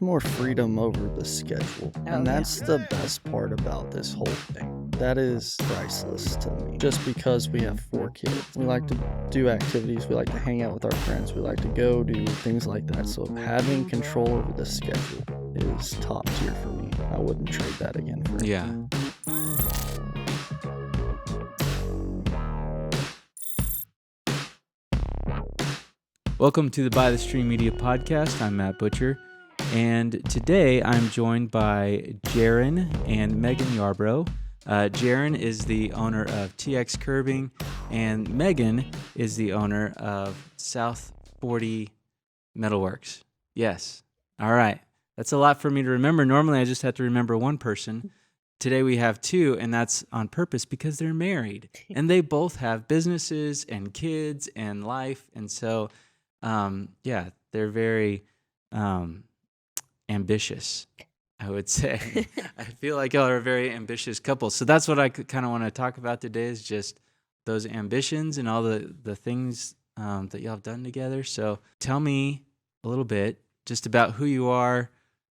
more freedom over the schedule. Oh, And yeah. that's the best part about this whole thing. That is priceless to me. Just because we have 4 kids. We like to do activities. We like to hang out with our friends. We like to go do things like that. So having control over the schedule is top tier for me. I wouldn't trade that again for anything. Yeah. Welcome to the By the Stream Media Podcast. I'm Matt Butcher, and today I'm joined by Jeran and Meagan Yarbrough. Jeran is the owner of TX Curbing, and Meagan is the owner of South 40 Metalworks. Yes. All right. That's a lot for me to remember. Normally, I just have to remember one person. Today we have two, and that's on purpose because they're married, and they both have businesses and kids and life, and so they're very ambitious, I would say. I feel like y'all are a very ambitious couple. So that's what I kind of want to talk about today, is just those ambitions and all the things that y'all have done together. So tell me a little bit just about who you are.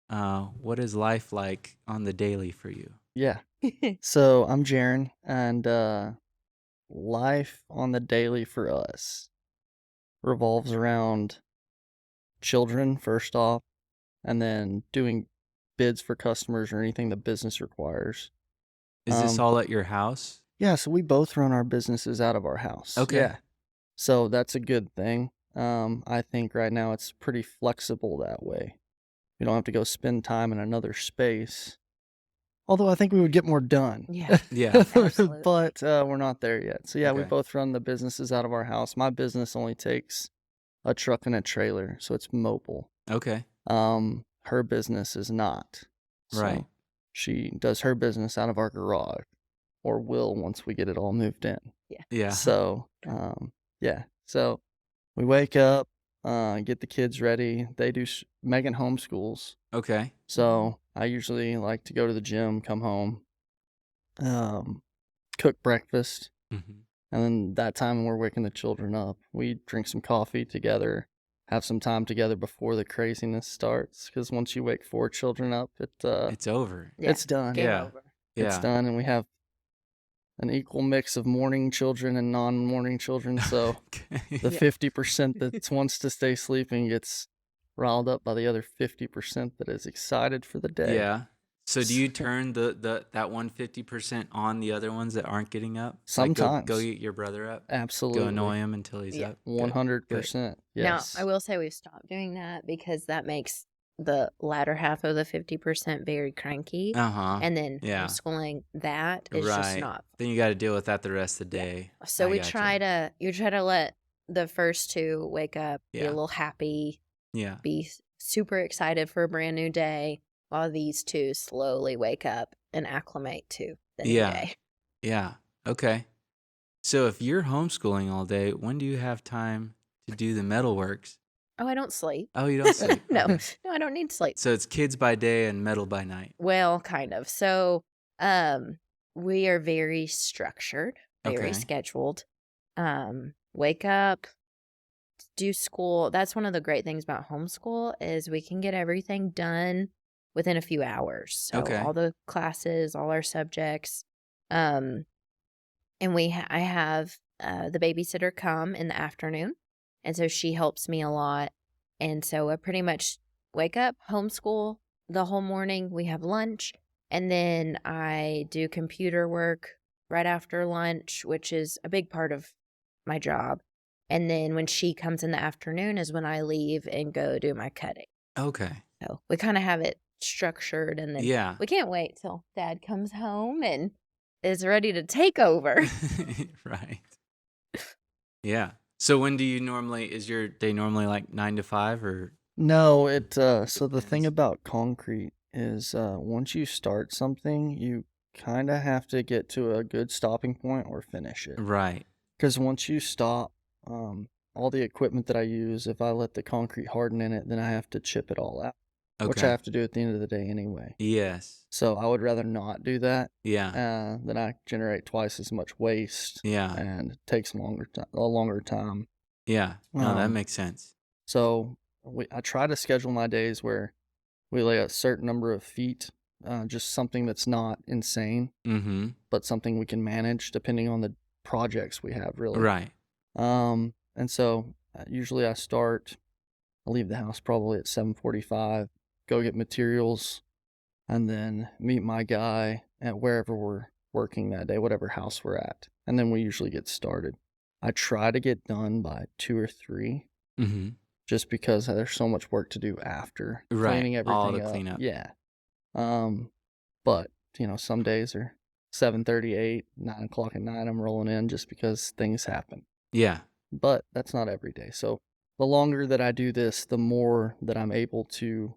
What is life like on the daily for you? Yeah. So I'm Jeran, and life on the daily for us revolves around children first off, and then doing bids for customers or anything the business requires. Is this all at your house? Yeah, so we both run our businesses out of our house. Okay. Yeah. So that's a good thing. I think right now it's pretty flexible that way. You don't have to go spend time in another space. Although I think we would get more done. Yeah. Yeah. Absolutely. But we're not there yet. So yeah, we Okay. both run the businesses out of our house. My business only takes a truck and a trailer, so it's mobile. Okay. Her business is not. So Right. she does her business out of our garage, or will once we get it all moved in. Yeah. So, yeah. So we wake up, get the kids ready. They do, Megan homeschools. Okay. So I usually like to go to the gym, come home, cook breakfast. Mm-hmm. And then that time when we're waking the children up, we drink some coffee together, have some time together before the craziness starts. Because once you wake 4 children up, It's over. Yeah. it's done. Game Yeah. over. It's Yeah. done, and we have an equal mix of morning children and non-morning children. So Okay. the Yeah. 50% that wants to stay sleeping gets riled up by the other 50% that is excited for the day. Yeah. So do you turn that 150% on the other ones that aren't getting up? Sometimes. Like go get your brother up. Absolutely. Go annoy him until he's Yeah. up. Good. 100%. Yes. Now, I will say we've stopped doing that because that makes the latter half of the 50% very cranky. Uh-huh. And then Yeah. homeschooling that is just Right. not. Then you got to deal with that the rest of the day. So I we gotcha. try to let the first two wake up, be Yeah. a little happy, Yeah. be super excited for a brand new day, while these two slowly wake up and acclimate to the new Yeah. day. Yeah. Okay. So if you're homeschooling all day, when do you have time to do the Metalworks? Oh, I don't sleep. Oh, you don't sleep? No, Okay. no, I don't need sleep. So it's kids by day and metal by night. Well, kind of. So, we are very structured, very Okay. scheduled. Wake up, do school. That's one of the great things about homeschool is we can get everything done within a few hours. So Okay. all the classes, all our subjects, and I have the babysitter come in the afternoon, and so she helps me a lot. And so I pretty much wake up, homeschool the whole morning. We have lunch, and then I do computer work right after lunch, which is a big part of my job. And then when she comes in the afternoon is when I leave and go do my cutting. Okay. So we kind of have it structured, and then Yeah. we can't wait till Dad comes home and is ready to take over. Right. Yeah. So when do you normally, is your day normally like 9 to 5 or? No, so the thing Depends. about concrete is once you start something, you kind of have to get to a good stopping point or finish it. Right. Because once you stop, all the equipment that I use, if I let the concrete harden in it, then I have to chip it all out, which I Okay. have to do at the end of the day anyway. Yes. So I would rather not do that. Yeah. Then I generate twice as much waste, Yeah. and it takes a longer time. Yeah. No, that Um, makes sense. So I try to schedule my days where we lay a certain number of feet, just something that's not insane, Mm-hmm. but something we can manage depending on the projects we have, really. Right. And so usually I leave the house probably at 7:45, go get materials, and then meet my guy at wherever we're working that day, whatever house we're at. And then we usually get started. I try to get done by 2 or 3, Mm-hmm. just because there's so much work to do after Right. cleaning All everything the up. cleanup. Yeah. But some days are 7:38, 9 o'clock at night. I'm rolling in just because things happen. Yeah. But that's not every day. So the longer that I do this, the more that I'm able to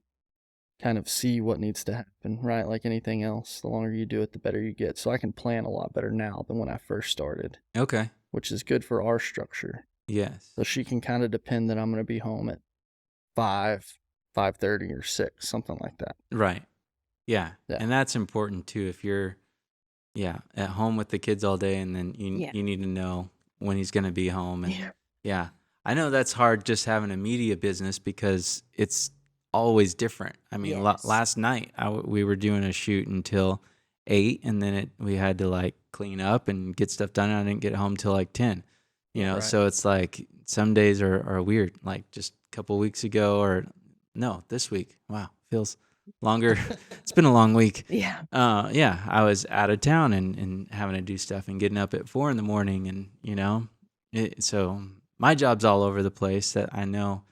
kind of see what needs to happen, right? Like anything else, the longer you do it, the better you get. So I can plan a lot better now than when I first started, Okay. which is good for our structure. Yes. So she can kind of depend that I'm going to be home at 5, 5:30 or 6, something like that. Right. Yeah. Yeah. And that's important too. If you're, at home with the kids all day, and then Yeah. you need to know when he's going to be home. And Yeah. yeah, I know that's hard just having a media business because it's always different. I mean, Yes. last night we were doing a shoot until 8, and then we had to like clean up and get stuff done. And I didn't get home till like 10. Right. So it's like some days are weird. Like just a couple weeks ago, or no, this week. Wow, feels longer. It's been a long week. Yeah. I was out of town and having to do stuff and getting up at 4 in the morning, and so my job's all over the place. That I know.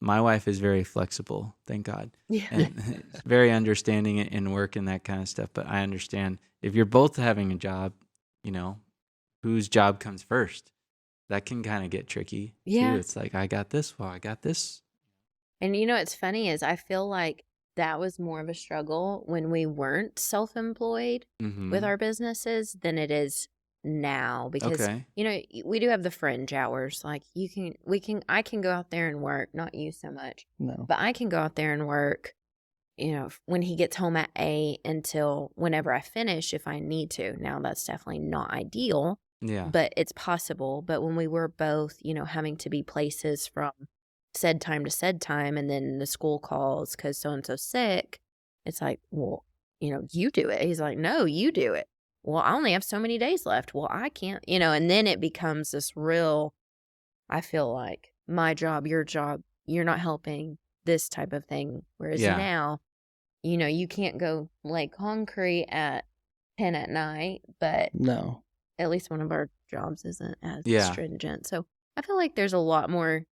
My wife is very flexible, thank God, Yeah. and very understanding in work and that kind of stuff. But I understand if you're both having a job, whose job comes first. That can kind of get tricky Yeah. too. It's like I got this. Well, I got this. And what's funny is I feel like that was more of a struggle when we weren't self-employed Mm-hmm. with our businesses than it is now, because Okay. we do have the fringe hours. Like I can go out there and work, not you so much, No. but I can go out there and work, when he gets home at 8 until whenever I finish if I need to. Now that's definitely not ideal, Yeah. but it's possible. But when we were both, having to be places from said time to said time, and then the school calls because so-and-so's sick, it's like, well, you do it. He's like, no, you do it. Well, I only have so many days left. Well, I can't, and then it becomes this real, I feel like my job, your job, you're not helping, this type of thing. Whereas Yeah. now, you can't go lay concrete at 10 at night, but No. at least one of our jobs isn't as Yeah. stringent. So I feel like there's a lot more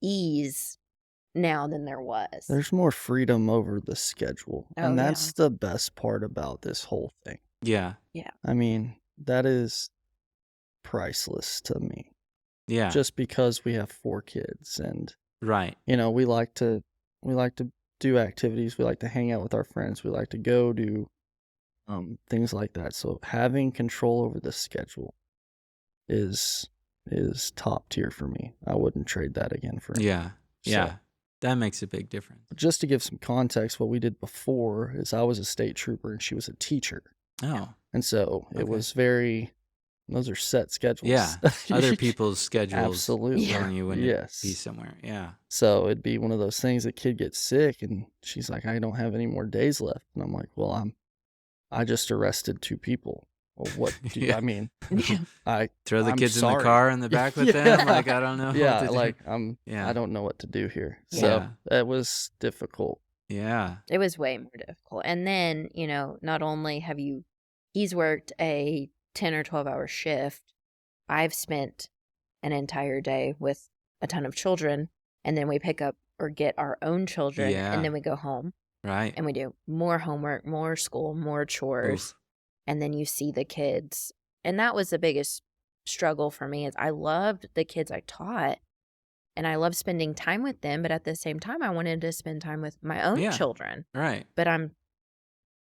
ease now than there was. There's more freedom over the schedule. Oh, And yeah. that's the best part about this whole thing. Yeah. I mean, that is priceless to me. Yeah. Just because we have 4 kids and Right. we like to do activities, we like to hang out with our friends, we like to go do things like that. So having control over the schedule is top tier for me. I wouldn't trade that again for Yeah. So- Yeah. That makes a big difference. Just to give some context, what we did before is I was a state trooper and she was a teacher. Oh. And so Okay. it was those are set schedules. Yeah. Other people's schedules Absolutely. telling you when Yes. to be somewhere. Yeah. So it'd be one of those things, a kid gets sick and she's like, I don't have any more days left. And I'm like, well, I just arrested 2 people. Well, what do Yeah. I mean? Yeah. Throw the I'm kids in the sorry. car in the back with Yeah. them. Like, I don't know. Yeah, what to do. like Yeah. I don't know what to do here. Yeah. So that was difficult. Yeah. It was way more difficult. And then, not only have he's worked a 10 or 12-hour shift, I've spent an entire day with a ton of children, and then we pick up or get our own children, Yeah. and then we go home Right. and we do more homework, more school, more chores, Oof. and then you see the kids. And that was the biggest struggle for me, is I loved the kids I taught, and I loved spending time with them, but at the same time, I wanted to spend time with my own Yeah. children. Right. But I'm,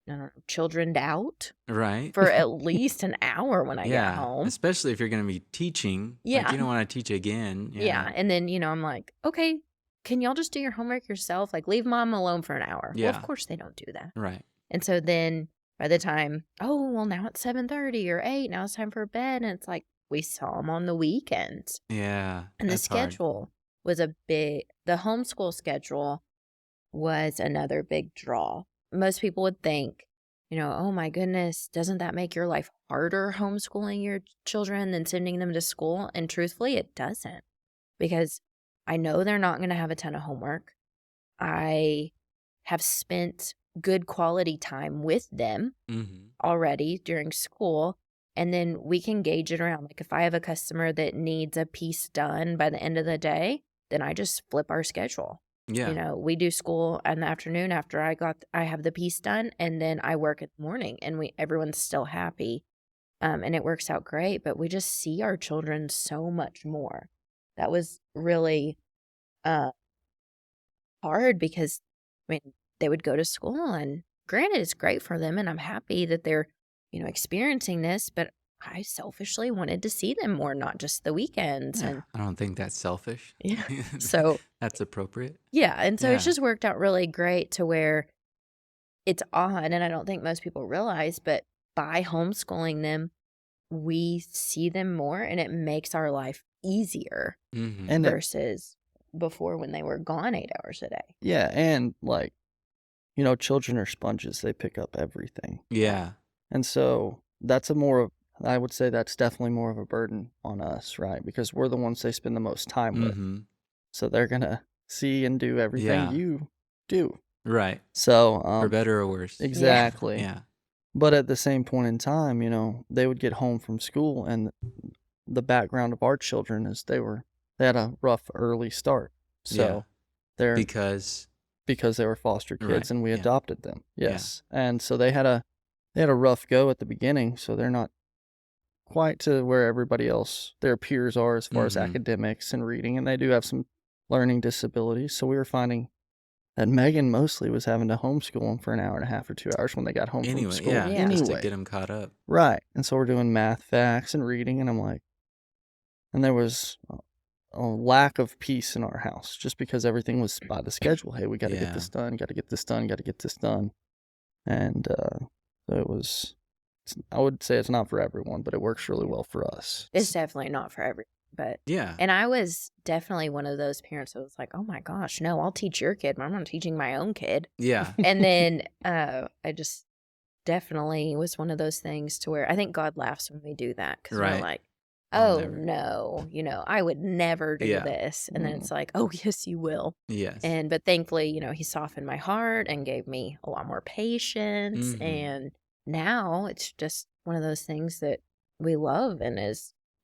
I don't know, childrened out Right. for at least an hour when I yeah. get home. Especially if you're going to be teaching. Like, Yeah. you don't want to teach again. Yeah. And then, I'm like, okay, can y'all just do your homework yourself? Like, leave mom alone for an hour. Well, Yeah. of course they don't do that. Right. And so then by the time, now it's 7:30 or 8, now it's time for bed. And it's like, we saw them on the weekends. Yeah. And the that's hard. schedule was the homeschool schedule was another big draw. Most people would think, oh my goodness, doesn't that make your life harder homeschooling your children than sending them to school? And truthfully, it doesn't, because I know they're not going to have a ton of homework. I have spent good quality time with them already during school. And then we can gauge it around. Like if I have a customer that needs a piece done by the end of the day, then I just flip our schedule. Yeah. We do school in the afternoon after I have the piece done, and then I work in the morning, and everyone's still happy. And it works out great, but we just see our children so much more. That was really hard because, they would go to school, and granted, it's great for them, and I'm happy that they're, experiencing this, but I selfishly wanted to see them more, not just the weekends. Yeah, And I don't think that's selfish. yeah, so That's appropriate. yeah, and so it's Yeah. just worked out really great to where it's odd, and I don't think most people realize, but by homeschooling them, we see them more, and it makes our life easier Mm-hmm. And versus before when they were gone 8 hours a day. yeah, and like, children are sponges. They pick up everything. Yeah. And so I would say that's definitely more of a burden on us, right? Because we're the ones they spend the most time with. Mm-hmm. So they're going to see and do everything Yeah. you do. Right. So, For better or worse. exactly. Yeah. But at the same point in time, they would get home from school, and the background of our children is they had a rough early start. So they're Because they were foster kids, Right, and we yeah. adopted them. Yeah. Yes. And so they had a rough go at the beginning, so they're not quite to where everybody else, their peers, are as far as Mhm. academics and reading, and they do have some learning disabilities. So we were finding that Megan mostly was having to homeschool them for an hour and a half or 2 hours when they got home from anyway, school. yeah, Yeah. just to Anyway. get them caught up. Right. And so we're doing math, facts, and reading, and I'm like, and there was a lack of peace in our house just because everything was by the schedule. Hey, we got to Yeah. get this done, got to get this done, got to get this done. And so it was, I would say it's not for everyone, but it works really well for us. It's definitely not for everyone, but Yeah. and I was definitely one of those parents that was like, oh my gosh, no, I'll teach your kid, but I'm not teaching my own kid. Yeah. And then I just definitely was one of those things to where I think God laughs when we do that, because Right. we're like, I'll oh never. no, I would never do Yeah. this. And then it's like, oh yes, you will. Yes. But thankfully, he softened my heart and gave me a lot more patience. Mhm. And now it's just one of those things that we love and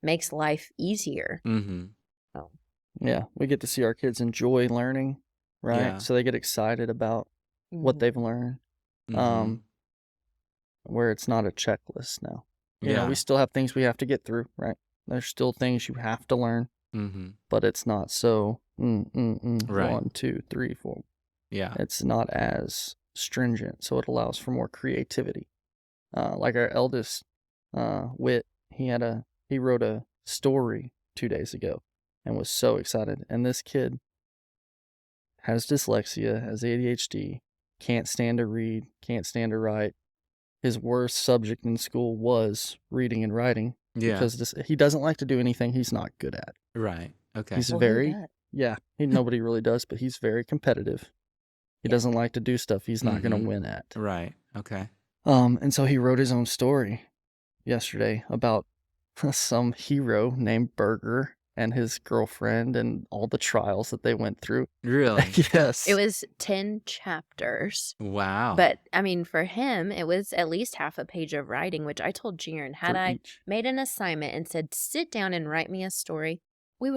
makes life easier. Mm-hmm. Yeah, we get to see our kids enjoy learning, right? Yeah. So they get excited about what they've learned, Mm-hmm. where it's not a checklist now. Yeah. We still have things we have to get through, right? There's still things you have to learn, Mm-hmm. but it's not so, Right. 1, 2, 3, 4. Yeah. It's not as stringent, so it allows for more creativity. Like our eldest, Whit, he wrote a story 2 days ago and was so excited. And this kid has dyslexia, has ADHD, can't stand to read, can't stand to write. His worst subject in school was reading and writing Yeah. because he doesn't like to do anything he's not good at. Right. Okay. He's Well, who very, does? yeah, nobody really does, but he's very competitive. He Yeah. doesn't like to do stuff he's not going Mhm. to win at. Right. Okay. And so he wrote his own story yesterday about some hero named Burger and his girlfriend and all the trials that they went through. Really? Yes. It was 10 chapters. Wow. But I mean, for him, it was at least half a page of writing, which I told Jeran, had for I each. made an assignment and said, sit down and write me a story, we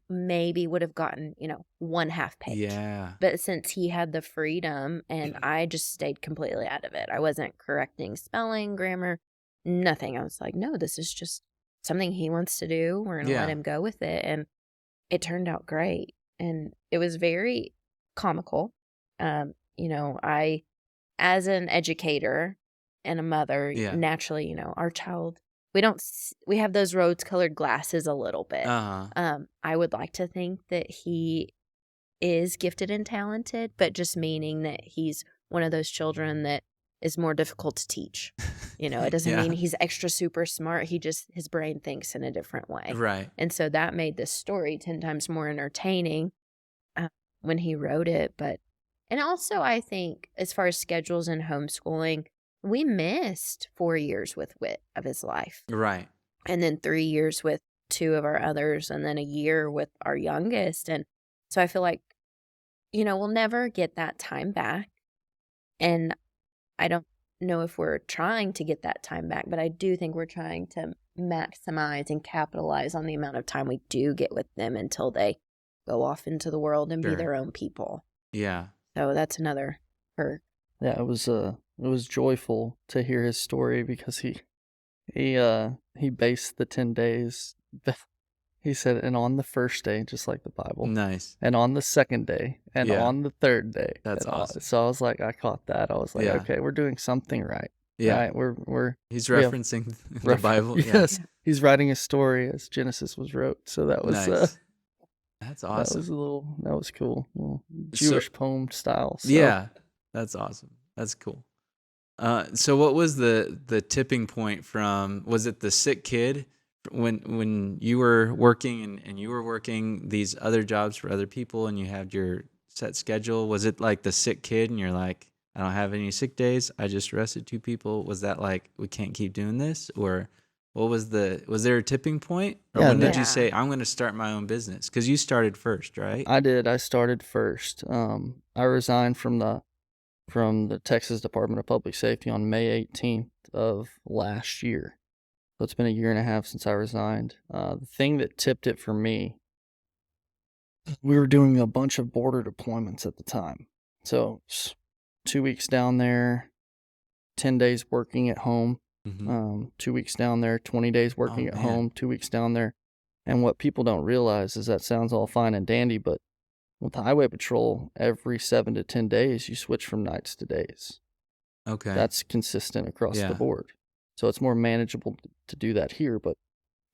maybe would have gotten, 1/2 page. Yeah. But since he had the freedom and I just stayed completely out of it, I wasn't correcting spelling, grammar, nothing. I was like, no, this is just something he wants to do. We're going to Yeah. let him go with it. And it turned out great. And it was very comical. I, as an educator and a mother, Yeah. naturally, our child, we have those rose-colored glasses a little bit. Uh-huh. I would like to think that he is gifted and talented, but just meaning that he's one of those children that is more difficult to teach. It doesn't Yeah. mean he's extra super smart. His brain thinks in a different way. Right. And so that made this story 10 times more entertaining when he wrote it. And also, I think as far as schedules and homeschooling, we missed 4 years with Whit of his life. Right. And then 3 years with 2 of our others, and then a year with our youngest. And so I feel like, we'll never get that time back. And I don't know if we're trying to get that time back, but I do think we're trying to maximize and capitalize on the amount of time we do get with them until they go off into the world and be Sure. their own people. Yeah. So that's another perk. Yeah, it was joyful to hear his story because he based the 10 days. He said, and on the first day, just like the Bible, Nice. and on the second day, and Yeah. on the third day. That's and awesome. So I was like, I caught that. I was like, Yeah. okay, we're doing something right. Yeah. Right? We're He's we have referencing the Bible. Yeah. Yes, he's writing a story as Genesis was wrote. So that was Nice. That's that awesome. was that was cool. Little So- Jewish poem style. So. Yeah. That's awesome. That's cool. So what was the tipping point from, was it the sick kid when you were working and you were working these other jobs for other people and you had your set schedule? Was it like the sick kid and you're like, I don't have any sick days, I just arrested 2 people? Was that like, we can't keep doing this? Or what was there a tipping point? Or Yeah, when did Yeah. you say, I'm going to start my own business? Because you started first, right? I did. I started first. I resigned from the Texas Department of Public Safety on May 18th of last year. So it's been a year and a half since I resigned. The thing that tipped it for me, we were doing a bunch of border deployments at the time. So 2 weeks down there, 10 days working at home. Mhm. 2 weeks down there, 20 days working at man. home, 2 weeks down there. And what people don't realize is that sounds all fine and dandy, but with Highway Patrol, every 7 to 10 days, you switch from nights to days. Okay. That's consistent across Yeah. the board. So it's more manageable to do that here, but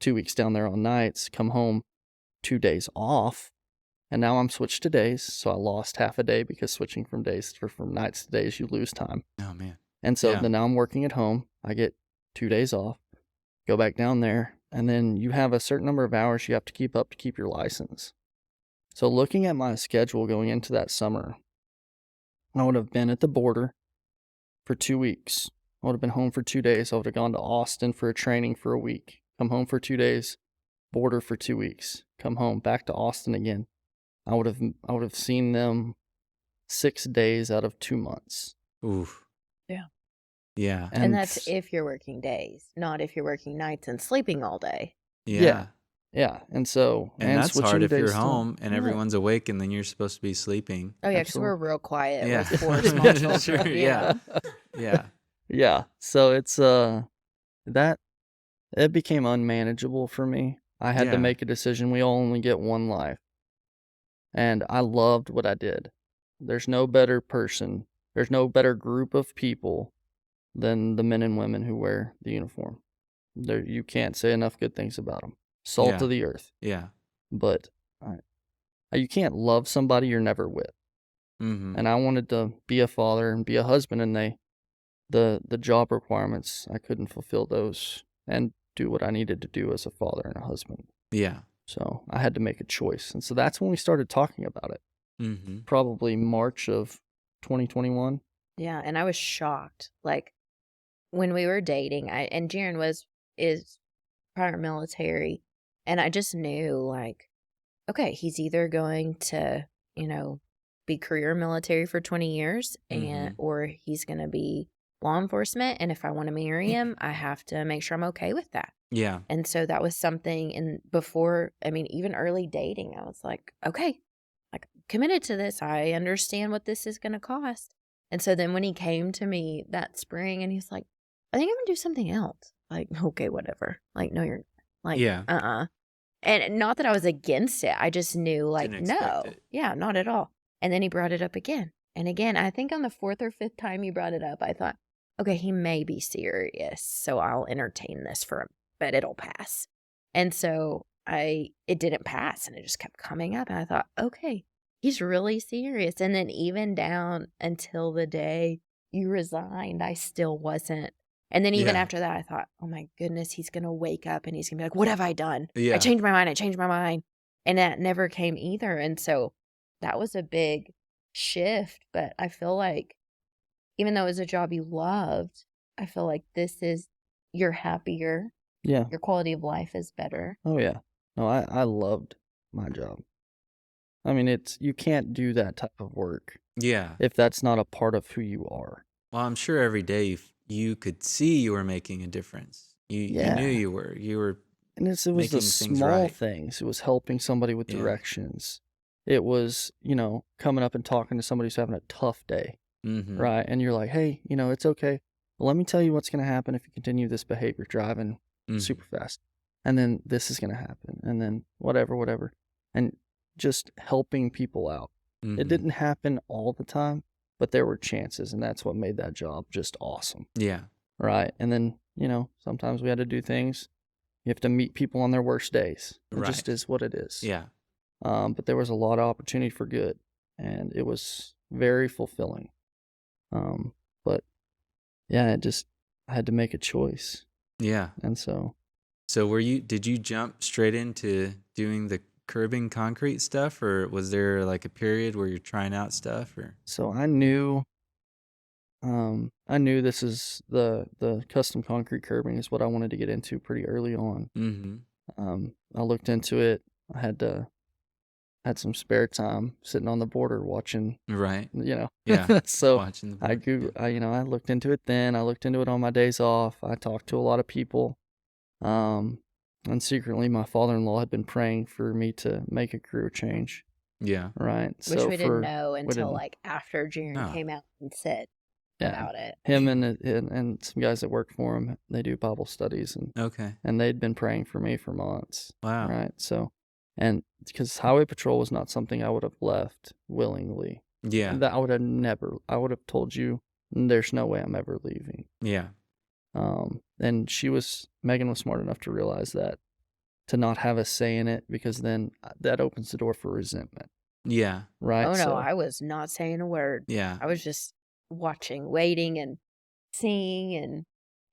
2 weeks down there on nights, come home, 2 days off, and now I'm switched to days, so I lost half a day because switching from nights to days, you lose time. Oh, man. And so Yeah. then now I'm working at home. I get 2 days off, go back down there, and then you have a certain number of hours you have to keep up to keep your license. So looking at my schedule going into that summer, I would have been at the border for 2 weeks. I would have been home for 2 days. I would have gone to Austin for a training for a week. Come home for 2 days, border for 2 weeks. Come home, back to Austin again. I would have seen them 6 days out of 2 months. Oof. Yeah. Yeah. And that's if you're working days, not if you're working nights and sleeping all day. Yeah. Yeah, and so And that's switching hard if you're days to- home and Yeah. everyone's awake and then you're supposed to be sleeping. Oh, yeah, because we're Absolutely. real quiet Yeah. with 4 small children. Sure, yeah. Yeah. Yeah, so it's that it became unmanageable for me. I had Yeah. to make a decision. We all only get one life, and I loved what I did. There's no better person. There's no better group of people than the men and women who wear the uniform. You can't say enough good things about them. Salt Yeah. of the earth. Yeah. But you can't love somebody you're never with. Mm-hmm. And I wanted to be a father and be a husband, and the job requirements, I couldn't fulfill those and do what I needed to do as a father and a husband. Yeah. So I had to make a choice. And so that's when we started talking about it, Mm-hmm. probably March of 2021. Yeah, and I was shocked. Like, when we were dating, and Jeran is prior military, and I just knew, like, okay, he's either going to, be career military for 20 years, or he's going to be law enforcement, and if I want to marry him, I have to make sure I'm okay with that. Yeah. And so that was something, and before, even early dating, I was like, okay, like, committed to this. I understand what this is going to cost. And so then when he came to me that spring and he's like, I think I'm going to do something else. Like, okay, whatever. Like, no, you're like, Yeah. And not that I was against it. I just knew, like, Didn't no. expect it. Yeah, not at all. And then he brought it up again and again. I think on the 4th or 5th time he brought it up, I thought, okay, he may be serious. So I'll entertain this for him, but it'll pass. And so it didn't pass and it just kept coming up. And I thought, okay, he's really serious. And then even down until the day you resigned, I still wasn't. And then even Yeah. after that, I thought, oh my goodness, he's going to wake up and he's going to be like, what have I done? Yeah. I changed my mind. And that never came either. And so that was a big shift, but I feel like even though it was a job you loved, I feel like you're happier. Yeah. Your quality of life is better. Oh, yeah. No, I loved my job. I mean, you can't do that type of work Yeah. if that's not a part of who you are. Well, I'm sure every day you could see you were making a difference. You knew Yeah. you were. You were And it was the making things small right. things. It was helping somebody with Yeah. directions. It was, coming up and talking to somebody who's having a tough day, Mm-hmm. right? And you're like, hey, it's okay. Well, let me tell you what's going to happen if you continue this behavior, driving super fast. And then this is going to happen. And then whatever. And just helping people out. Mm-hmm. It didn't happen all the time, but there were chances. And that's what made that job just awesome. Yeah. Right. And then, sometimes we had to do things. You have to meet people on their worst days. It just is what it is. Yeah. But there was a lot of opportunity for good, and it was very fulfilling. But yeah, I had to make a choice. Yeah. And so did you jump straight into doing the curbing concrete stuff, or was there like a period where you're trying out stuff, or? So I knew this is the custom concrete curbing is what I wanted to get into pretty early on. Mm-hmm. I looked into it. I had some spare time sitting on the border watching, Right. Yeah. So Watching the I looked into it then. I looked into it on my days off. I talked to a lot of people. And secretly my father-in-law had been praying for me to make a career change. Yeah. Right. Which we didn't know until like after Jeran came out and said about it. Him and some guys that work for him, they do Bible studies, and they'd been praying for me for months. Wow. Right. So, and because highway patrol was not something I would have left willingly. Yeah. That I would have told you there's no way I'm ever leaving. Yeah. And Meagan was smart enough to realize that, to not have a say in it, because then that opens the door for resentment. Yeah. Right. Oh no, I was not saying a word. Yeah. I was just watching, waiting, and seeing,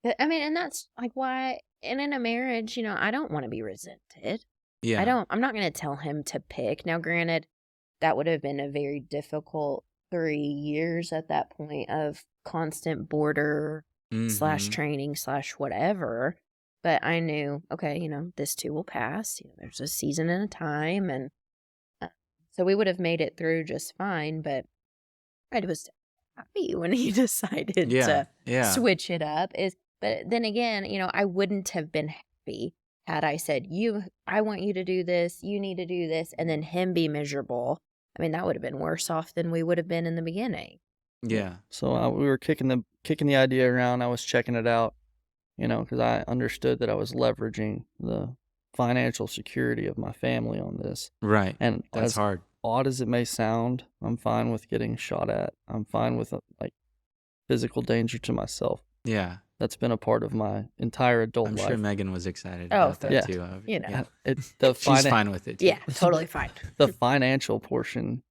and that's like why. And in a marriage, I don't want to be resented. Yeah. I'm not going to tell him to pick. Now, granted, that would have been a very difficult 3 years at that point of constant border / training / whatever. But I knew, okay, this too will pass. There's a season and a time. And so we would have made it through just fine. But I was happy when he decided to switch it up. But then again, I wouldn't have been happy had I said, I want you to do this, you need to do this, and then him be miserable. I mean, that would have been worse off than we would have been in the beginning. Yeah. So we were kicking the idea around. I was checking it out, because I understood that I was leveraging the financial security of my family on this. Right. And that's hard. Odd as it may sound, I'm fine with getting shot at. I'm fine with physical danger to myself. Yeah. That's been a part of my entire adult life. I'm sure Meagan was excited about that too. She's fine with it too. Yeah, totally fine. The financial portion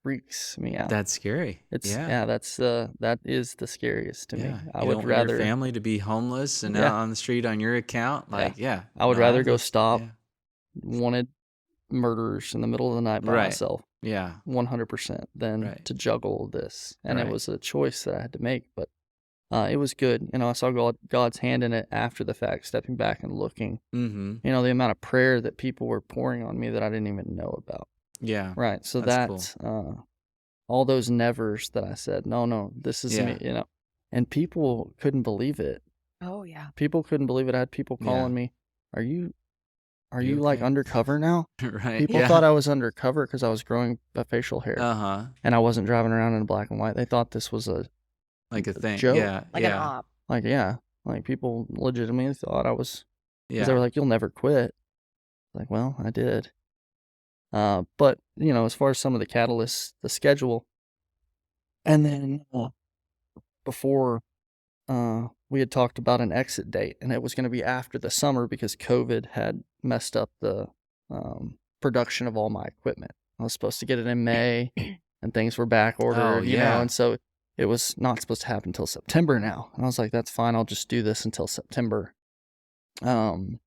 freaks me out. That's scary. That is the scariest to me. I would rather want your family to be homeless and out on the street on your account. I would rather go stop wanted murderers in the middle of the night by myself. Yeah. 100% than to juggle this. And it was a choice that I had to make, but it was good. I saw God's hand in it after the fact, stepping back and looking. Mm-hmm. The amount of prayer that people were pouring on me that I didn't even know about. Yeah. Right. So that's cool. All those nevers that I said, no, this is me, and people couldn't believe it. Oh yeah. People couldn't believe it. I had people calling me, Are you okay? Like undercover now? Right. People thought I was undercover because I was growing a facial hair. Uh-huh. And I wasn't driving around in black and white. They thought this was a thing. Joke. Yeah. Like an op. Like people legitimately thought I was, because they were like, you'll never quit. Like, well, I did. But, as far as some of the catalysts, the schedule, and then before we had talked about an exit date, and it was going to be after the summer because COVID had messed up the production of all my equipment. I was supposed to get it in May, and things were back ordered, and so it was not supposed to happen until September now. And I was like, that's fine. I'll just do this until September. And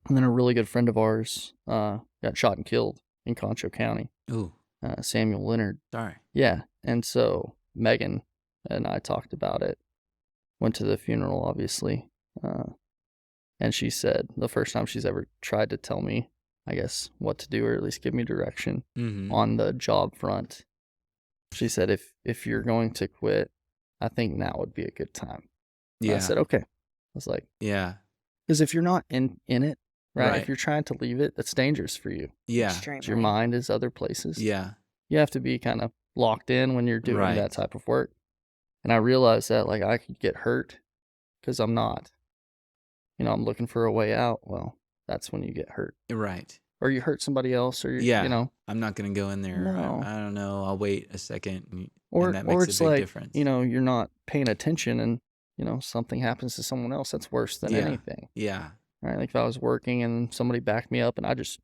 then a really good friend of ours got shot and killed in Concho County. Ooh. Samuel Leonard. Sorry. Yeah. And so Megan and I talked about it, went to the funeral, obviously. And she said the first time she's ever tried to tell me, I guess, what to do, or at least give me direction on the job front. She said, if you're going to quit, I think now would be a good time. Yeah. I said, okay. I was like, yeah. Because if you're not in it, right? Right. If you're trying to leave it, that's dangerous for you. Yeah. Extremely. Your mind is other places. Yeah. You have to be kind of locked in when you're doing Right. that type of work. And I realized that, like, I could get hurt because I'm not. I'm looking for a way out. Well, that's when you get hurt. Right. Or you hurt somebody else, or Yeah. I'm not going to go in there. No. I don't know. I'll wait a second. And or that makes it's a big like, difference. you're not paying attention and, something happens to someone else. That's worse than anything. Yeah. Right? Like if I was working and somebody backed me up and I just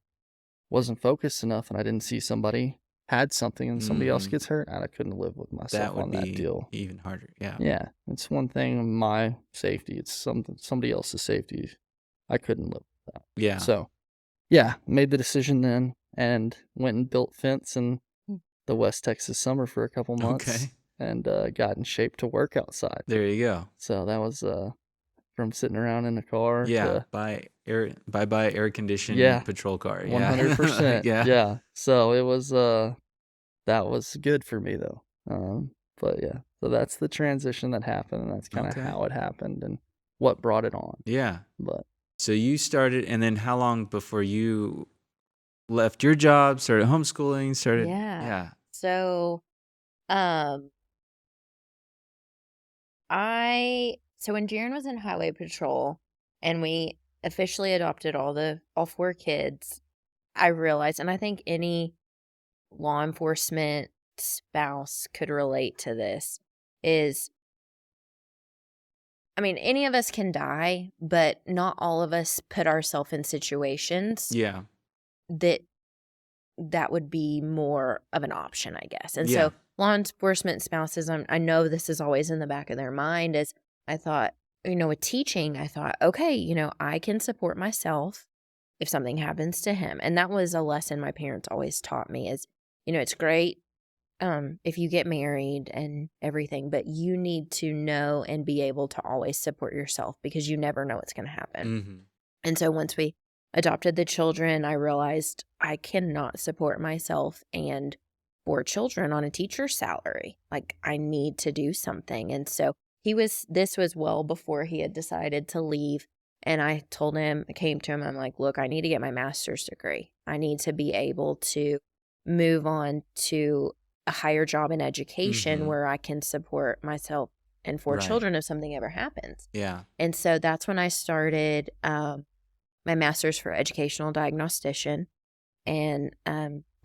wasn't focused enough and I didn't see somebody had something and somebody else gets hurt, I couldn't live with myself on that deal. Even harder. Yeah. Yeah. It's one thing, my safety. It's somebody else's safety. I couldn't live with that. Yeah. So, yeah, made the decision then and went and built fence in the West Texas summer for a couple months. Okay. And got in shape to work outside. There you go. So that was from sitting around in the car. Yeah. Buy air conditioned patrol car. 100%. Yeah. Yeah. So it was that was good for me though. But yeah, so that's the transition that happened, and that's kind of how it happened and what brought it on. Yeah. But so you started, and then how long before you left your job, started homeschooling, Yeah. So, so when Jeran was in highway patrol and we officially adopted all 4 kids, I realized, and I think any law enforcement spouse could relate to this, is, I mean, any of us can die, but not all of us put ourselves in situations Yeah. that would be more of an option, I guess. And so law enforcement spouses, I know this is always in the back of their mind, is I thought, with teaching, I thought, okay, I can support myself if something happens to him. And that was a lesson my parents always taught me is, it's great if you get married and everything, but you need to know and be able to always support yourself because you never know what's going to happen. Mm-hmm. And so once we adopted the children, I realized I cannot support myself and 4 children on a teacher's salary. Like, I need to do something. And so this was well before he had decided to leave. And I came to him, I'm like, look, I need to get my master's degree. I need to be able to move on to a higher job in education where I can support myself and 4 children if something ever happens. Yeah. And so that's when I started my master's for educational diagnostician, and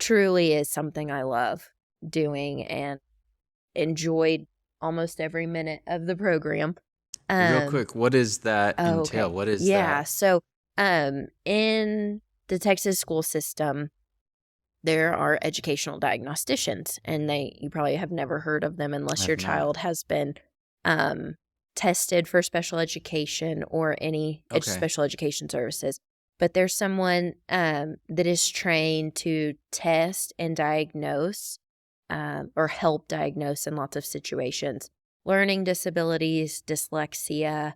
truly is something I love doing and enjoyed almost every minute of the program. Real quick, what does that entail? Okay. What is that? that? So in the Texas school system, there are educational diagnosticians, and you probably have never heard of them unless your child has been tested for special education or any special education services. But there's someone that is trained to test and diagnose or help diagnose in lots of situations. Learning disabilities, dyslexia,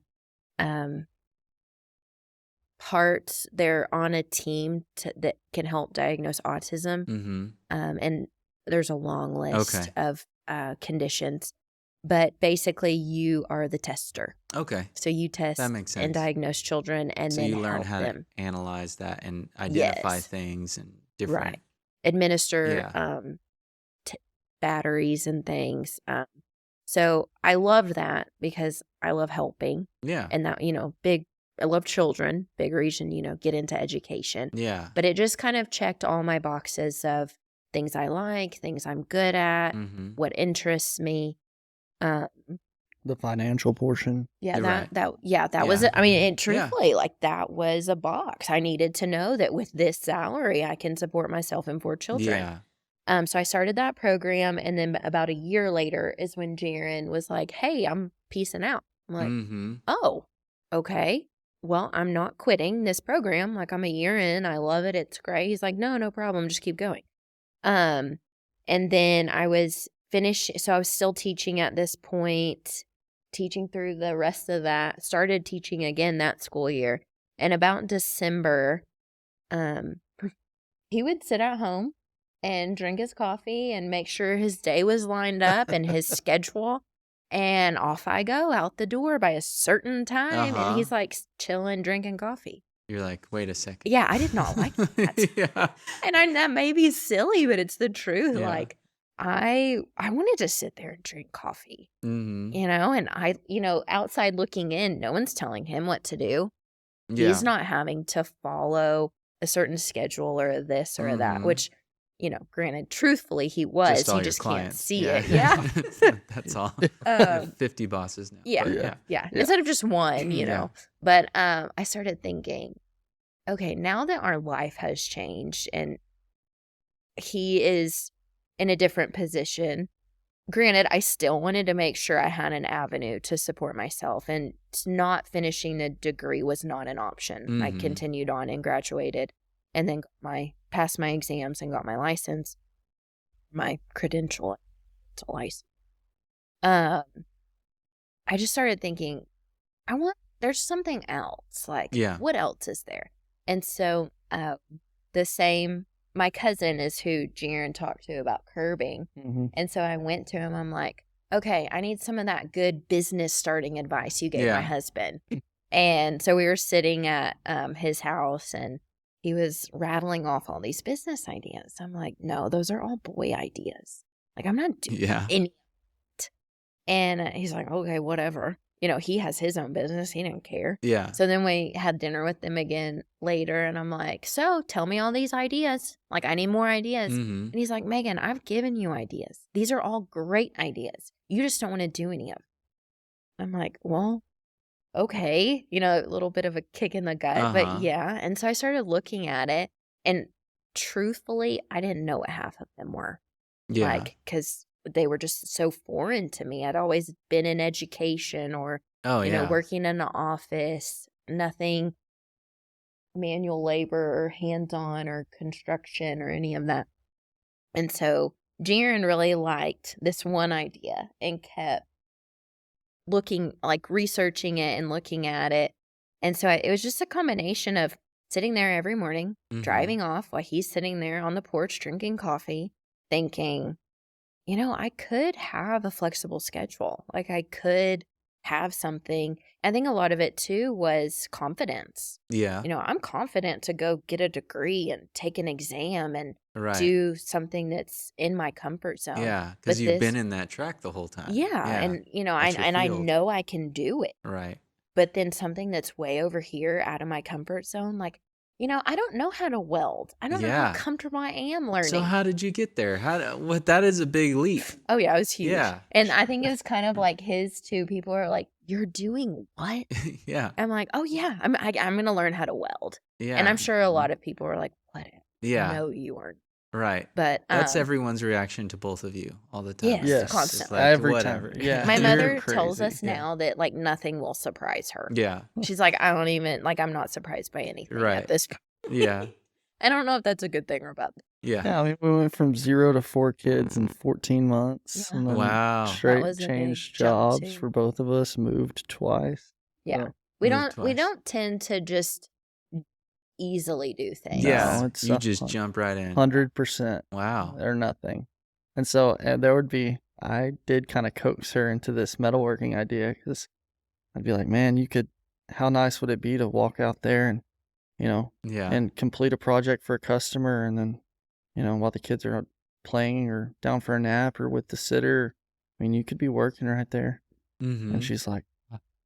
they're on a team that can help diagnose autism. Mm-hmm. And there's a long list of conditions. But basically, you are the tester. Okay. So you test That makes sense. and diagnose children, and So then you learn help how them. to analyze that and identify Yes. things and different. Right. Administer batteries and things. So I love that because I love helping. Yeah. And that, I love children, big reason, get into education. Yeah. But it just kind of checked all my boxes of things I like, things I'm good at, Mm-hmm. what interests me. the financial portion. Yeah, You're that right. was Yeah. it. I mean, and truthfully, like that was a box. I needed to know that with this salary, I can support myself and 4 children. Yeah. So I started that program, and then about a year later is when Jeran was like, "Hey, I'm peacing out." I'm like, Mm-hmm. "Oh, okay. Well, I'm not quitting this program. Like, I'm a year in. I love it. It's great." He's like, "No problem. Just keep going." And then I was finished. So I was still teaching at this point, teaching through the rest of that, started teaching again that school year. And about December, he would sit at home and drink his coffee and make sure his day was lined up and his schedule. And off I go out the door by a certain time. And he's like chilling, drinking coffee. You're like, wait a second. Yeah, I did not like that. Yeah. And that may be silly, but it's the truth. Yeah. Like, I wanted to sit there and drink coffee, Mm-hmm. and outside looking in, no one's telling him what to do. Yeah. He's not having to follow a certain schedule or this or that, which, granted, truthfully, he was. Just all He your just can't clients. see Yeah. it. Yeah. That's all. Um, 50 bosses now. Yeah. But Yeah. Instead of just one, Yeah. But I started thinking, okay, now that our life has changed and he is in a different position, granted, I still wanted to make sure I had an avenue to support myself, and not finishing the degree was not an option. I Mhm. continued on and graduated, and then passed my exams and got my license, my credential to license. I just started thinking, there's something else. Like, Yeah. what else is there? And so my cousin is who Jeran talked to about curbing. Mhm. And so I went to him. I'm like, okay, I need some of that good business starting advice you gave Yeah. my husband. And so we were sitting at his house, and he was rattling off all these business ideas. I'm like, no, those are all boy ideas. Like, I'm not doing Yeah. any of it. And he's like, okay, whatever. He has his own business. He didn't care. Yeah. So then we had dinner with them again later, and I'm like, so tell me all these ideas. Like, I need more ideas. Mm-hmm. And he's like, Meagan, I've given you ideas. These are all great ideas. You just don't want to do any of them. I'm like, well, okay. A little bit of a kick in the gut, but yeah. And so I started looking at it, and truthfully, I didn't know what half of them were. Yeah. Because they were just so foreign to me. I'd always been in education or, yeah. working in an office, nothing manual labor or hands-on or construction or any of that. And so Jeran really liked this one idea and kept researching it and looking at it. And so it was just a combination of sitting there every morning, Mhm. driving off while he's sitting there on the porch drinking coffee, thinking, I could have a flexible schedule. Like, I could have something. I think a lot of it too was confidence. Yeah. I'm confident to go get a degree and take an exam and Right. do something that's in my comfort zone. Yeah. But Because you've this- been in that track the whole time. Yeah. And, That's your I field. know I can do it. Right. But then something that's way over here out of my comfort zone, like, I don't know how to weld. I don't know Yeah. how comfortable I am learning. So how did you get there? That is a big leap. Oh, yeah, it was huge. Yeah. And I think it was kind of like his too. People are like, you're doing what? Yeah. I'm like, oh, yeah, I'm going to learn how to weld. Yeah. And I'm sure a lot of people are like, what? Yeah. No, you aren't. Right. But That's everyone's reaction to both of you all the time. Yes, Yes. It's constantly. Every whatever. time. Yeah. my You're mother tells crazy. us now that, like, nothing will surprise her. Yeah. She's like, I don't even, like, I'm not surprised by anything Right. at this point. Yeah. I don't know if that's a good thing or bad. Yeah. Yeah, I mean, we went from 0 to 4 kids in 14 months. Yeah. And then Wow. That Straight was a big changed jump, jobs too. for both of us, moved twice. Yeah. So, We Moved don't twice. tend to just easily do things. Yeah. No, it's You a just jump right in. 100% Wow. or nothing. And so I did kind of coax her into this metalworking idea, because I'd be like, man, how nice would it be to walk out there and, Yeah. and complete a project for a customer, and then, while the kids are playing or down for a nap or with the sitter, I mean, you could be working right there. Mm-hmm. And she's like,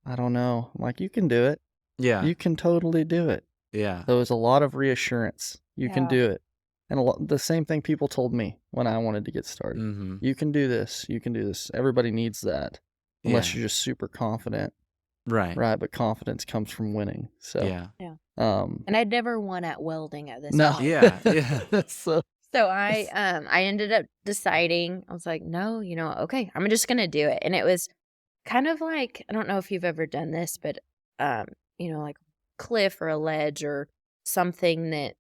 I don't know. I'm like, you can do it. Yeah. You can totally do it. Yeah. There was a lot of reassurance. You can Yeah. do it. And the same thing people told me when I wanted to get started. Mm-hmm. You can do this. You can do this. Everybody needs that. Unless Yeah. you're just super confident. Right. Right. But confidence comes from winning. So, Yeah. And I'd never won at welding at this no. point. Yeah. Yeah. That's so. So I ended up deciding, I was like, no, okay, I'm just going to do it. And it was kind of like, I don't know if you've ever done this, but, like cliff or a ledge or something that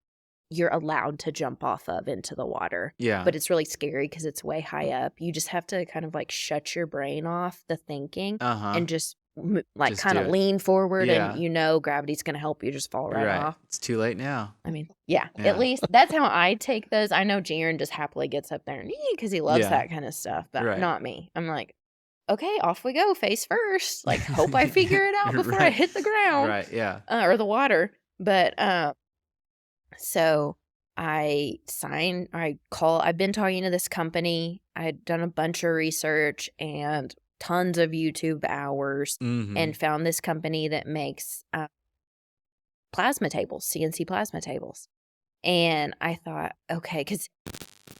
you're allowed to jump off of into the water. Yeah. But it's really scary because it's way high up. You just have to kind of like shut your brain off the thinking and just like Just kind do of it. lean forward Yeah. and gravity's going to help you just fall right off. It's too late now. I mean, yeah, Yeah. at least that's how I take those. I know Jeran just happily gets up there and because he loves Yeah. that kind of stuff, but Right. not me. I'm like, okay, off we go, face first. Like, hope I figure it out before I Right. hit the ground. Right. Yeah. Or the water. But so I've been talking to this company. I'd done a bunch of research and tons of YouTube hours and found this company that makes plasma tables, CNC plasma tables. And I thought, okay,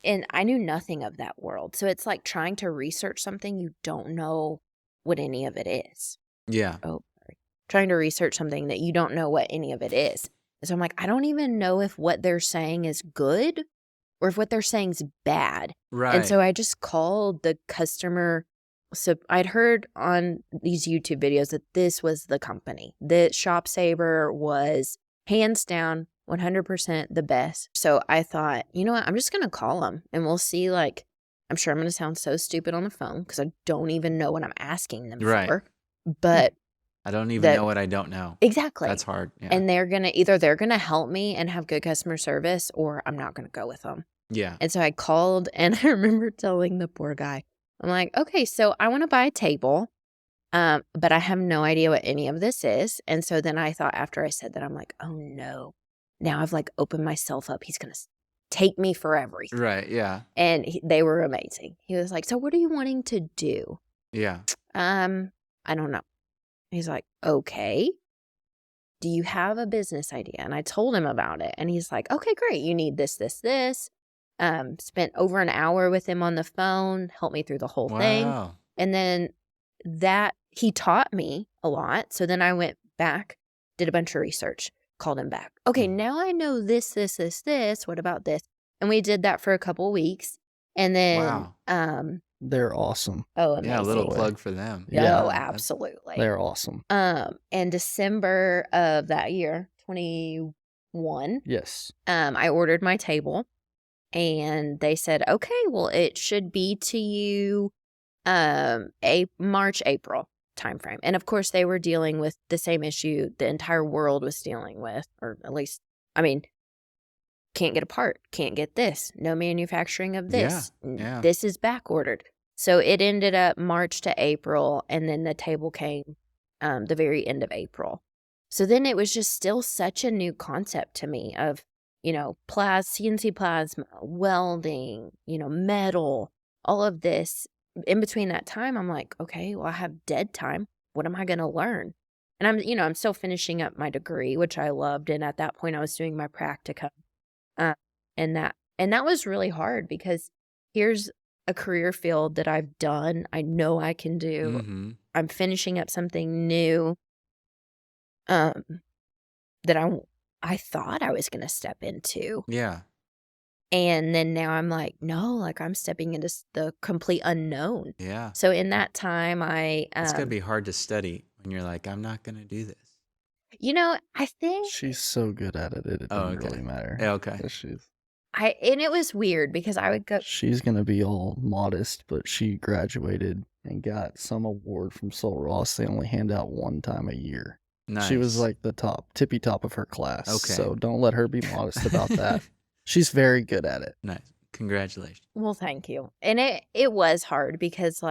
and I knew nothing of that world. So it's like trying to research something you don't know what any of it is. Yeah. Oh, sorry. Trying to research something that you don't know what any of it is. And so I'm like, I don't even know if what they're saying is good or if what they're saying is bad. Right. And so I just called the customer. So I'd heard on these YouTube videos that this was the company. That Shop Saver was hands down 100% the best. So I thought, you know what? I'm just going to call them and we'll see. Like, I'm sure I'm going to sound so stupid on the phone because I don't even know what I'm asking them for. But I don't even know what I don't know. Exactly. That's hard. Yeah. And they're going to help me and have good customer service or I'm not going to go with them. Yeah. And so I called and I remember telling the poor guy, I'm like, okay, so I want to buy a table, but I have no idea what any of this is. And so then I thought after I said that, I'm like, oh no, now I've like opened myself up. He's going to take me for everything. Right. Yeah. And they were amazing. He was like, so what are you wanting to do? Yeah. I don't know. He's like, okay, do you have a business idea? And I told him about it. And he's like, okay, great. You need this, this, this. Spent over an hour with him on the phone, helped me through the whole thing. And then he taught me a lot. So then I went back, did a bunch of research, called him back. Okay, now I know this, this, this, this. What about this? And we did that for a couple of weeks. And then, they're awesome. Oh, amazing. Yeah, a little plug for them. Yeah. Oh, absolutely. They're awesome. In December of that year, 21. Yes. I ordered my table and they said, okay, well, it should be to you March, April timeframe. And of course, they were dealing with the same issue the entire world was dealing with, or at least, I mean, can't get a part, can't get this, no manufacturing of this. Yeah. This is back ordered. So it ended up March to April, and then the table came the very end of April. So then it was just still such a new concept to me of, CNC plasma, welding, metal, all of this. In between that time, I'm like, okay, well, I have dead time. What am I going to learn? And I'm still finishing up my degree, which I loved. And at that point, I was doing my practicum. And that was really hard because here's a career field that I've done. I know I can do. Mm-hmm. I'm finishing up something new that I thought I was going to step into. Yeah. And then now I'm like, no, like I'm stepping into the complete unknown. Yeah. So in that time, it's going to be hard to study when you're like, I'm not going to do this. I think She's so good at it. It doesn't really matter. Yeah, okay. And it was weird because I would go. She's going to be all modest, but she graduated and got some award from Sol Ross. They only hand out one time a year. Nice. She was like the tippy top of her class. Okay. So don't let her be modest about that. She's very good at it. Nice. Congratulations. Well, thank you. And it was hard because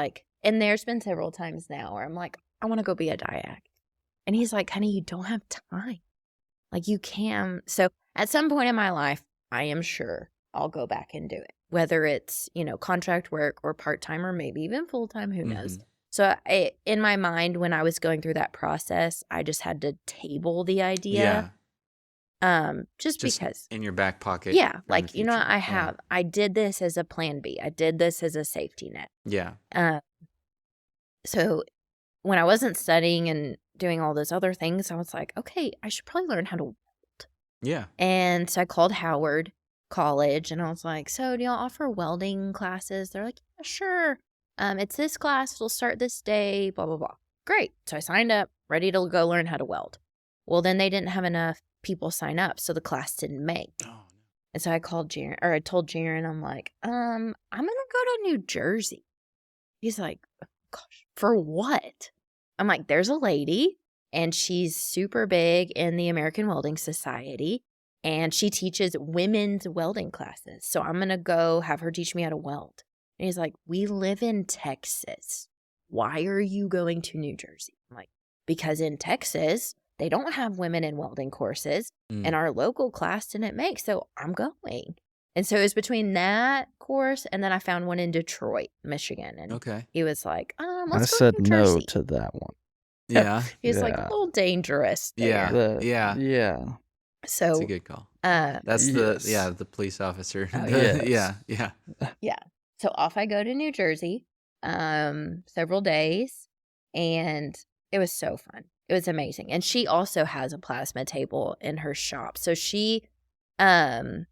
and there's been several times now where I'm like, I want to go be a diac. And he's like, honey, you don't have time. Like you can. So at some point in my life, I am sure I'll go back and do it. Whether it's, contract work or part-time or maybe even full-time, who knows? So in my mind, when I was going through that process, I just had to table the idea. Yeah. Just because. In your back pocket. Yeah. Like, I did this as a plan B. I did this as a safety net. Yeah. So when I wasn't studying and doing all those other things, I was like, okay, I should probably learn how to weld. Yeah. And so I called Howard College and I was like, so do y'all offer welding classes? They're like, yeah, sure. It's this class. It'll start this day, blah, blah, blah. Great. So I signed up, ready to go learn how to weld. Well, then they didn't have enough people sign up, so the class didn't make. Oh. And so I told Jeran, I'm like, I'm going to go to New Jersey. He's like, gosh, for what? I'm like, there's a lady and she's super big in the American Welding Society and she teaches women's welding classes. So I'm going to go have her teach me how to weld. And he's like, we live in Texas. Why are you going to New Jersey? I'm like, because in Texas, they don't have women in welding courses and our local class didn't make. So I'm going. And so it was between that course and then I found one in Detroit, Michigan. And he was like, I let's go said to New no Jersey. to that one. Yeah. He's like a little dangerous there. Yeah. So That's a good call. That's the police officer. Oh, Yeah. So off I go to New Jersey, several days, and it was so fun. It was amazing. And she also has a plasma table in her shop. So she was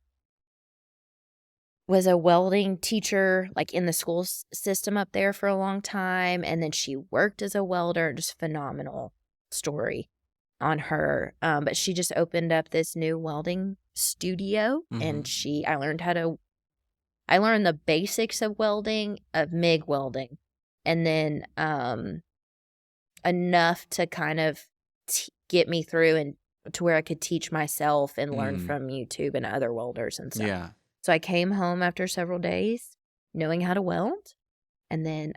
a welding teacher like in the school system up there for a long time. And then she worked as a welder. Just phenomenal story on her. But she just opened up this new welding studio and I learned the basics of welding, of MIG welding, and then enough to kind of get me through and to where I could teach myself and learn from YouTube and other welders and stuff. Yeah. So I came home after several days knowing how to weld and then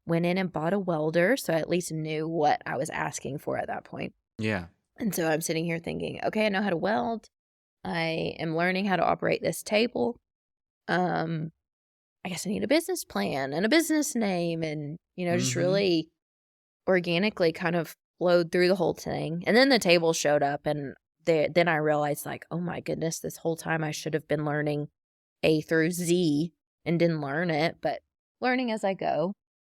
went in and bought a welder. So I at least knew what I was asking for at that point. Yeah. And so I'm sitting here thinking, okay, I know how to weld. I am learning how to operate this table. I guess I need a business plan and a business name and, just really organically kind of flowed through the whole thing. And then the table showed up and then I realized like, oh my goodness, this whole time I should have been learning A through Z and didn't learn it, but learning as I go.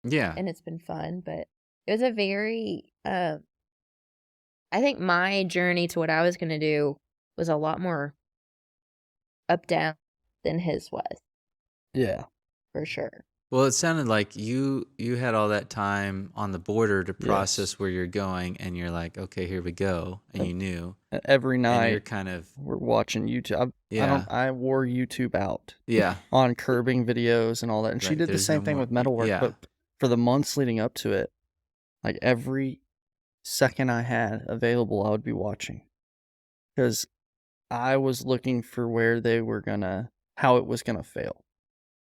Yeah. And it's been fun, but it was a very, I think my journey to what I was going to do was a lot more up down than his was. Yeah. For sure. Well, it sounded like you had all that time on the border to process where you're going, and you're like, okay, here we go, and you knew. Every night, you're kind of we're watching YouTube. I wore YouTube out. Yeah. On curbing videos and all that, and she did the same thing with Metalworks. But for the months leading up to it, like every second I had available, I would be watching because I was looking for where they were how it was gonna fail.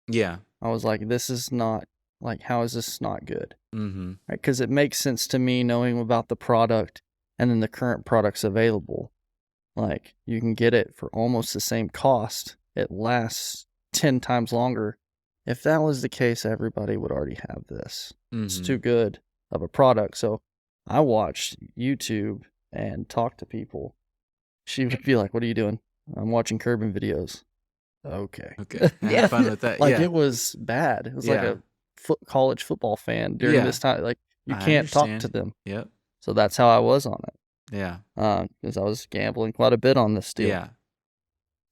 Yeah. I was like, this is not, like, how is this not good? Mm-hmm. Right? Because it makes sense to me knowing about the product and then the current products available. Like, you can get it for almost the same cost. It lasts 10 times longer. If that was the case, everybody would already have this. It's too good of a product. So I watched YouTube and talked to people. She would be like, what are you doing? I'm watching curbing videos. Okay. Have fun with that. It was bad. It was like a college football fan during this time. Like, you can't talk to them. Yep. So that's how I was on it. Yeah. Because I was gambling quite a bit on this deal. Yeah.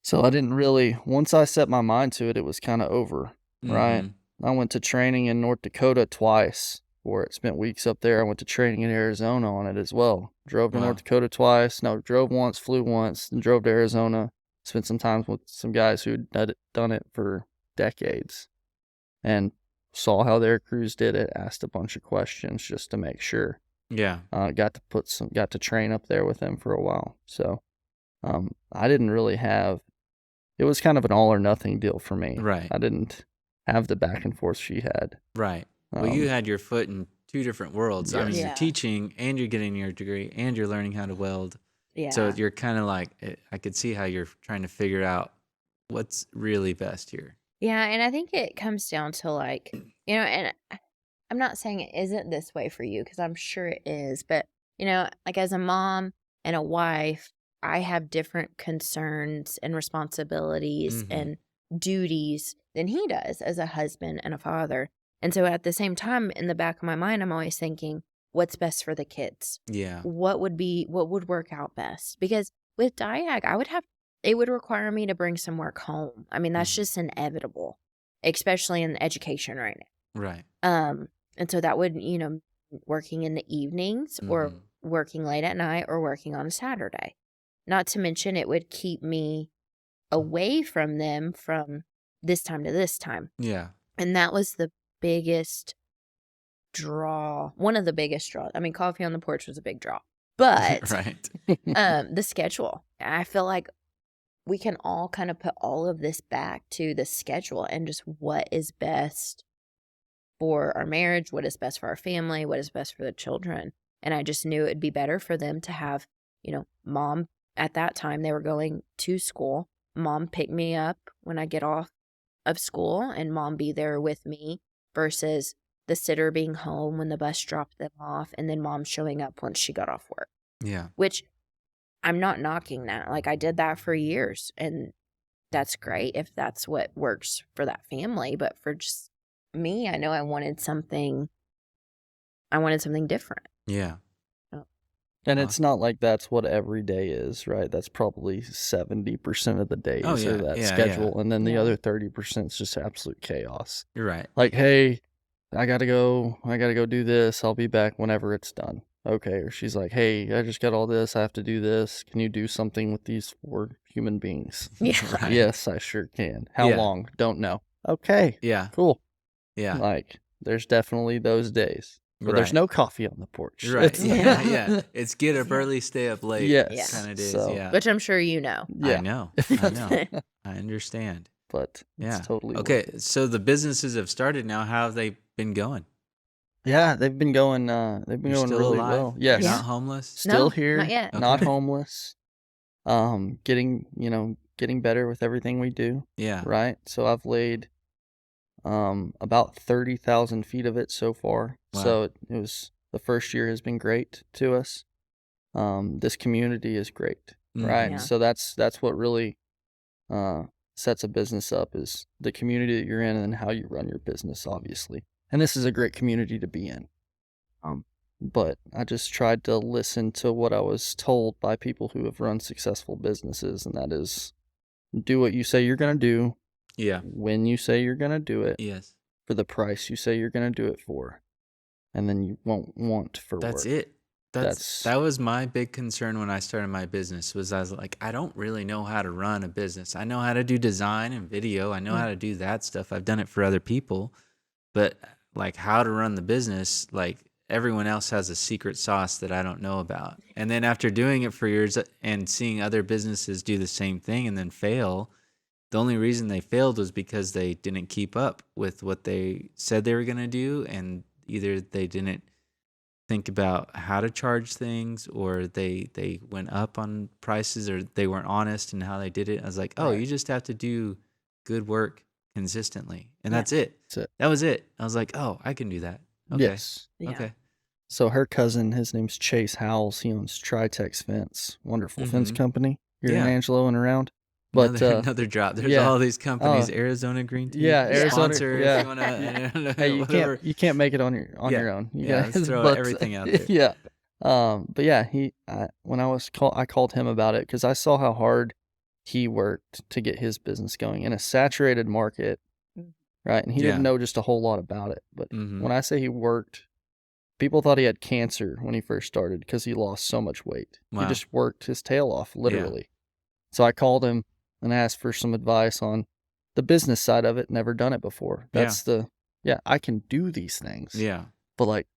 So I didn't really, once I set my mind to it, it was kind of over, right? I went to training in North Dakota twice for it. Spent weeks up there. I went to training in Arizona on it as well. Drove to North Dakota twice. No, drove once, flew once, and drove to Arizona. Spent some time with some guys who had done it for decades and saw how their crews did it, asked a bunch of questions just to make sure. Yeah. Got to train up there with them for a while. So I didn't really have, it was kind of an all or nothing deal for me. Right. I didn't have the back and forth she had. Right. Well, you had your foot in two different worlds. I mean, you're teaching and you're getting your degree and you're learning how to weld. Yeah. So you're kind of like, I could see how you're trying to figure out what's really best here. Yeah, and I think it comes down to like, and I'm not saying it isn't this way for you because I'm sure it is, but, like as a mom and a wife, I have different concerns and responsibilities and duties than he does as a husband and a father. And so at the same time, in the back of my mind, I'm always thinking, what's best for the kids? Yeah. What would work out best? Because with DIAG, it would require me to bring some work home. I mean, that's just inevitable, especially in education right now. Right. And so that would, working in the evenings or working late at night or working on a Saturday. Not to mention it would keep me away from them from this time to this time. Yeah. And that was the biggest draw, one of the biggest draws. I mean, coffee on the porch was a big draw, but Right. the schedule. I feel like we can all kind of put all of this back to the schedule and just what is best for our marriage, what is best for our family, what is best for the children. And I just knew it'd be better for them to have, mom at that time, they were going to school. Mom pick me up when I get off of school and mom be there with me versus the sitter being home when the bus dropped them off and then mom showing up once she got off work. Yeah. Which I'm not knocking that. Like I did that for years and that's great if that's what works for that family. But for just me, I know I wanted something different. Yeah. And it's not like that's what every day is, right? That's probably 70% of the days Oh, yeah. or that Yeah, schedule. yeah. And then the Yeah. other 30% is just absolute chaos. You're right. Like, hey, I gotta go do this. I'll be back whenever it's done. Okay. Or she's like, hey, I just got all this. I have to do this. Can you do something with these 4 human beings? Yeah. Right. Yes, I sure can. How Yeah. long? Don't know. Okay. Yeah. Cool. Yeah. Like, there's definitely those days. But Right. there's no coffee on the porch. Right. It's- Yeah. Yeah. It's get up early, stay up late. Yes. Kind of days. So- Yeah. Which I'm sure you know. Yeah. I know. I know. I understand. But Yeah. it's totally Okay. So the businesses have started now. How have they been going? Yeah, they've been going You're really still alive? well. You're Yes. not homeless? Still No, here. not yet. Not Okay. homeless. Getting better with everything we do, Yeah. right? So I've laid about 30,000 feet of it so far. Wow. So it was the first year has been great to us. This community is great, right? Yeah. So that's what really sets a business up is the community that you're in and how you run your business, obviously. And this is a great community to be in. But I just tried to listen to what I was told by people who have run successful businesses, and that is do what you say you're going to do, Yeah. when you say you're going to do it, Yes. for the price you say you're going to do it for, and then you won't want for That's work. it. That was my big concern when I started my business was I was like, I don't really know how to run a business. I know how to do design and video. I know how to do that stuff. I've done it for other people, but like how to run the business, like everyone else has a secret sauce that I don't know about. And then after doing it for years and seeing other businesses do the same thing and then fail, the only reason they failed was because they didn't keep up with what they said they were going to do. And either they didn't think about how to charge things or they went up on prices or they weren't honest in how they did it. I was like, oh, Right. you just have to do good work consistently. And Yeah. that's it. That's it. That was it. I was like, oh, I can do that. Okay. Yes. Yeah. Okay. So her cousin, his name's Chase Howells. He owns Tritex Fence, wonderful fence Mhm. company here Yeah. in Angelo and around. But Another drop. There's yeah. all these companies. Oh. Arizona Green Tea. Yeah, Arizona- Sponsor yeah. if you wanna, hey, whatever. you can't make it on your Yeah. own. You Yeah, guys, let's throw everything out there. Yeah. But yeah, I called him about it because I saw how hard he worked to get his business going in a saturated market, Mm. right? And he Yeah. didn't know just a whole lot about it. But Mhm. when I say he worked, people thought he had cancer when he first started because he lost so much weight. Wow. He just worked his tail off, literally. So I called him and asked for some advice on the business side of it. Never done it before. That's I can do these things. Yeah. But like,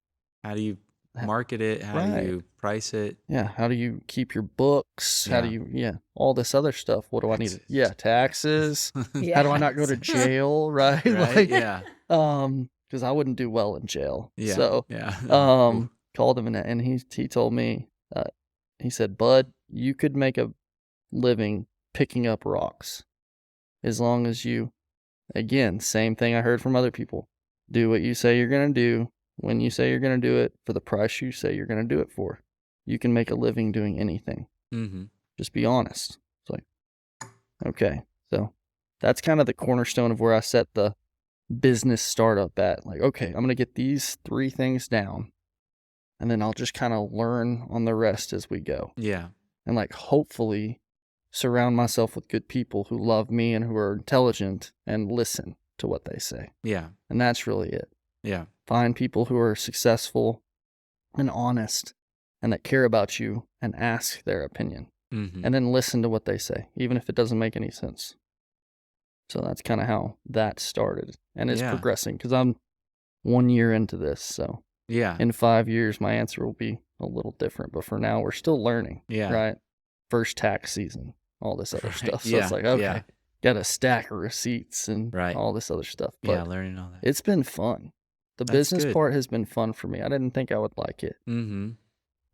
How do you Ha- market it? How Right. do you price it? yeah, how do you keep your books? How do you, all this other stuff. What do I need? Taxes. Yeah, taxes. Yeah. How do I not go to jail? Right? Right? Like, Yeah. because I wouldn't do well in jail. Yeah. So, Yeah. called him and he told me, he said, Bud, you could make a living picking up rocks as long as you, again, same thing I heard from other people. Do what you say you're going to do when you say you're going to do it for the price you say you're going to do it for. You can make a living doing anything. Mm-hmm. Just be honest. It's like, okay. So that's kind of the cornerstone of where I set the business startup at. Like, okay, I'm going to get these 3 things down and then I'll just kind of learn on the rest as we go. Yeah. And like, hopefully surround myself with good people who love me and who are intelligent and listen to what they say. Yeah. And that's really it. Yeah. Find people who are successful and honest and that care about you and ask their opinion. Mm-hmm. and then listen to what they say, even if it doesn't make any sense. So that's kind of how that started, and it's Yeah. progressing because I'm 1 year into this. So Yeah. in 5 years, my answer will be a little different. But for now, we're still learning. Yeah. Right. First tax season, all this other Right. stuff. So Yeah. it's like, okay, Yeah. got a stack of receipts and Right. all this other stuff. Yeah. But Learning all that. it's been fun. The That's business good. part has been fun for me. I didn't think I would like it. Mm-hmm.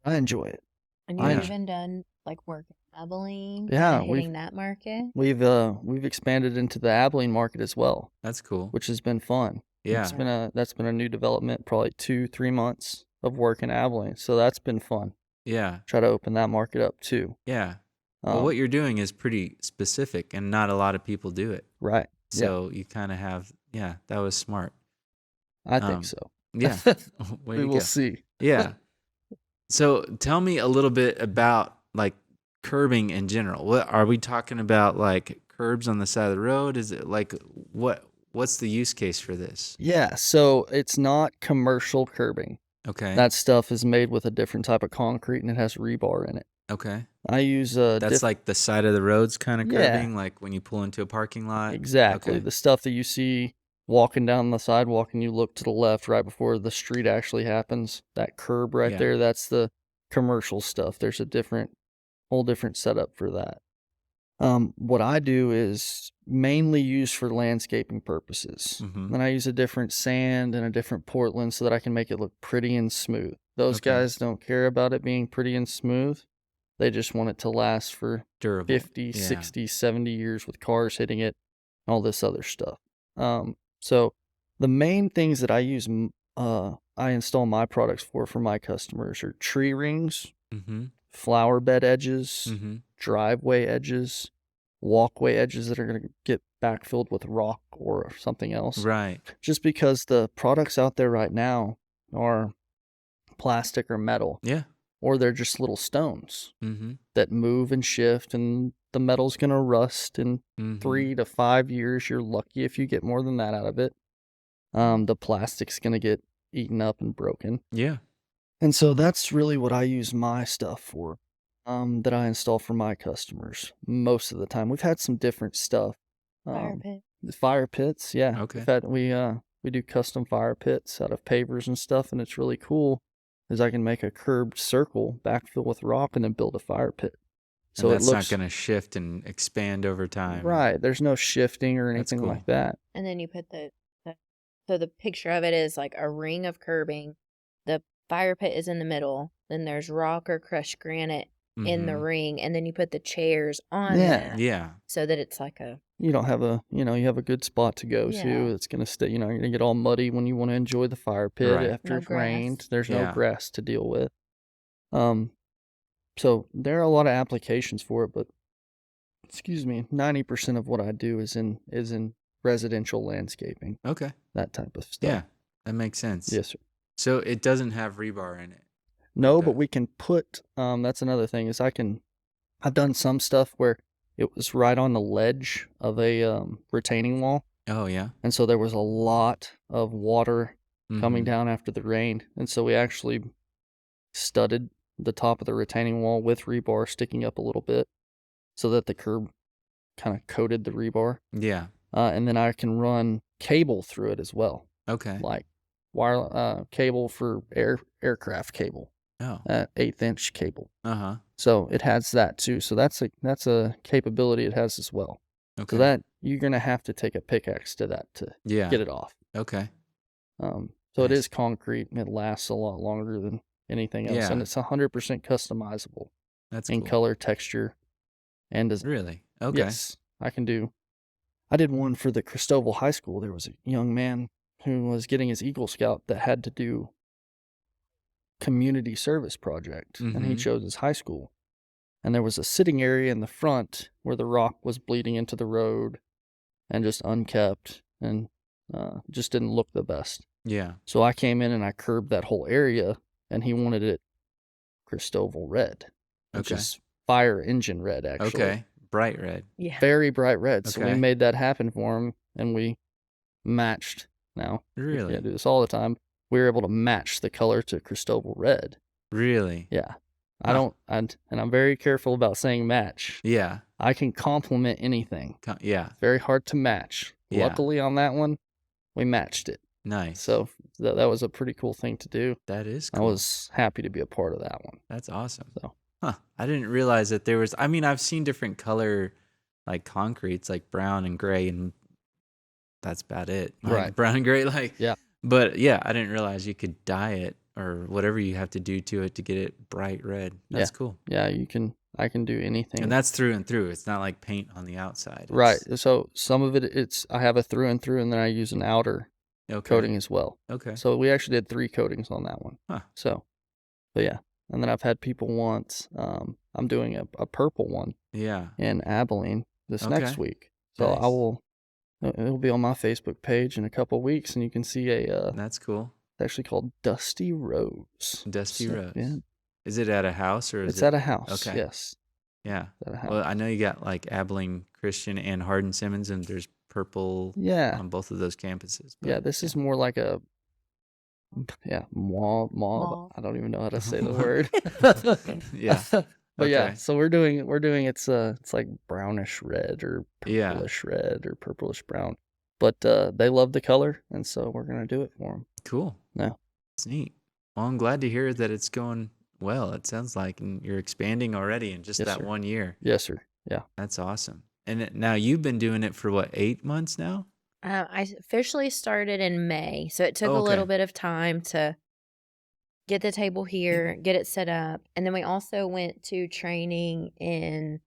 I enjoy it. And I you've enjoy- even done like work in Abilene, Yeah, kinda hitting that market. We've expanded into the Abilene market as well, That's cool. which has been fun. Yeah. That's been a new development, probably 2-3 months of work in Abilene. So that's been fun. Yeah. Try to open that market up too. Yeah. Well, what you're doing is pretty specific, and not a lot of people do it. Right. So you kind of have, yeah, that was smart. I think so. Yeah. Way We to will go. see. Yeah. So tell me a little bit about like curbing in general. What are we talking about? Like curbs on the side of the road? Is it like what's the use case for this? Yeah. So it's not commercial curbing. Okay. That stuff is made with a different type of concrete and it has rebar in it. Okay. I use That's like the side of the roads kind of Yeah. curbing, like when you pull into a parking lot. exactly Okay. the stuff that you see walking down the sidewalk and you look to the left right before the street actually happens. That curb right Yeah. there, that's the commercial stuff. There's a whole different setup for that. What I do is mainly used for landscaping purposes. Mhm. And I use a different sand and a different Portland so that I can make it look pretty and smooth. Those Okay. guys don't care about it being pretty and smooth. They just want it to last for Durable. 50, Yeah. 60, 70 years with cars hitting it, all this other stuff. So the main things that I install my products for my customers are tree rings, Mm-hmm. flower bed edges, Mm-hmm. driveway edges, walkway edges that are going to get backfilled with rock or something else. Right. Just because the products out there right now are plastic or metal, Yeah. or they're just little stones Mm-hmm. that move and shift, and the metal's going to rust in Mm-hmm. 3 to 5 years. You're lucky if you get more than that out of it. The plastic's going to get eaten up and broken. Yeah. And so that's really what I use my stuff for, that I install for my customers most of the time. We've had some different stuff. Fire pit. The fire pits, yeah. Okay. We do custom fire pits out of pavers and stuff, and it's really cool is I can make a curved circle, backfill with rock, and then build a fire pit. So it that's looks not going to shift and expand over time. right. There's no shifting or That's anything cool. like that. And then you put so the picture of it is like a ring of curbing. The fire pit is in the middle. Then there's rock or crushed granite in the Mhm. ring, and then you put the chairs on Yeah. that Yeah. so that it's like a You don't have you have a good spot to go Yeah. to. It's gonna stay. You're gonna get all muddy when you want to enjoy the fire pit Right. after No it's grass. rained. There's Yeah. no grass to deal with. So there are a lot of applications for it, but 90% of what I do is in residential landscaping, Okay. that type of stuff. Yeah. That makes sense. Yes, sir. So it doesn't have rebar in it. No, Okay. but we can put. That's another thing is I've done some stuff where it was right on the ledge of a retaining wall, Oh, yeah. and so there was a lot of water coming Mhm. down after the rain, and so we actually studded the top of the retaining wall with rebar sticking up a little bit, so that the curb kind of coated the rebar, Yeah. and then I can run cable through it as well, Okay. like wire cable for aircraft cable, Oh. 1/8" cable. Uh-huh. So it has that too. So that's a capability it has as well. Okay. So that you're gonna have to take a pickaxe to that to Yeah. get it off. Okay. So it Nice. is concrete and it lasts a lot longer than anything else, Yeah. and it's 100% customizable That's in cool. color, texture, and design. Really? Okay. Yes, I can do. I did one for the Cristobal High School. There was a young man who was getting his Eagle Scout that had to do community service project, and he Mhm. chose his high school. And there was a sitting area in the front where the rock was bleeding into the road and just unkept and just didn't look the best. Yeah. So I came in and I curbed that whole area, and he wanted it Cristobal red, which Okay. is fire engine red, actually. Okay. Bright red. yeah. Very bright red. So we Okay. made that happen for him, and we matched. Now, Really? I do this all the time. We were able to match the color to Cristobal red. Really? Yeah. and I'm very careful about saying match. Yeah. I can compliment anything. Yeah. Very hard to match. Yeah. Luckily on that one, we matched it. Nice. So that was a pretty cool thing to do. That is cool. I was happy to be a part of that one. That's awesome. So, I didn't realize that there was, I mean, I've seen different color, like concretes, like brown and gray, and that's about it. Like right. Brown and gray, like, yeah. But yeah, I didn't realize you could dye it or whatever you have to do to it to get it bright red. That's cool. Yeah, I can do anything. And that's through and through. It's not like paint on the outside. Right. So some of it, I have a through and through, and then I use an outer coating as well. Okay. So we actually did 3 coatings on that one. Huh. So, but yeah. And then I've had people want, I'm doing a purple one. Yeah. In Abilene this next week. So nice. It'll be on my Facebook page in a couple of weeks, and you can see that's cool. It's actually called Dusty Rose. Dusty Rose. Yeah. Is it at a house or is it's at a house? Okay. Yes. Yeah. At a house. Well, I know you got like Abilene Christian and Hardin Simmons, and there's purple on both of those campuses. But, this is more like a mauve. I don't even know how to say the word. Yeah. But yeah, so we're doing it's like brownish red or purplish red or purplish brown. But they love the color, and so we're gonna do it for them. Cool. No, it's neat. Well, I'm glad to hear that it's going well. It sounds like, and you're expanding already in just that 1 year. Yes, sir. Yeah, that's awesome. And now you've been doing it for what, 8 months now? I officially started in May, so it took a little bit of time to get the table here, get it set up, and then we also went to training in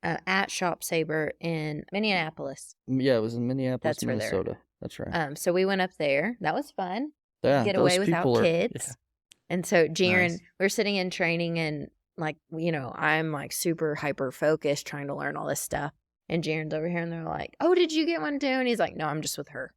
at Shop Saber in Minneapolis. Yeah, it was in Minneapolis, Minnesota. That's right. So we went up there. That was fun. Yeah, get away without kids. Yeah. And so Jeran, we're sitting in training, and like, I'm like super hyper focused trying to learn all this stuff. And Jeran's over here, and they're like, "Oh, did you get one too?" And he's like, "No, I'm just with her."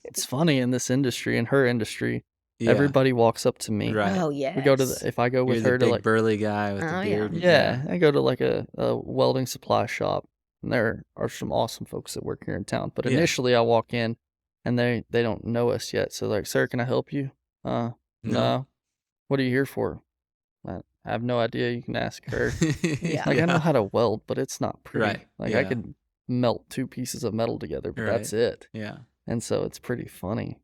It's funny in this industry, in her industry, everybody walks up to me. Right. Oh yeah. We go to if I go with You're her the to big burly guy with the beard. Yeah, I go to like a welding supply shop, and there are some awesome folks that work here in town. But initially, I walk in, and they don't know us yet, so they're like, "Sir, can I help you?" No. What are you here for? I have no idea. You can ask her. I know how to weld, but it's not pretty. Right. Like I could melt 2 pieces of metal together, but that's it. Yeah. And so it's pretty funny.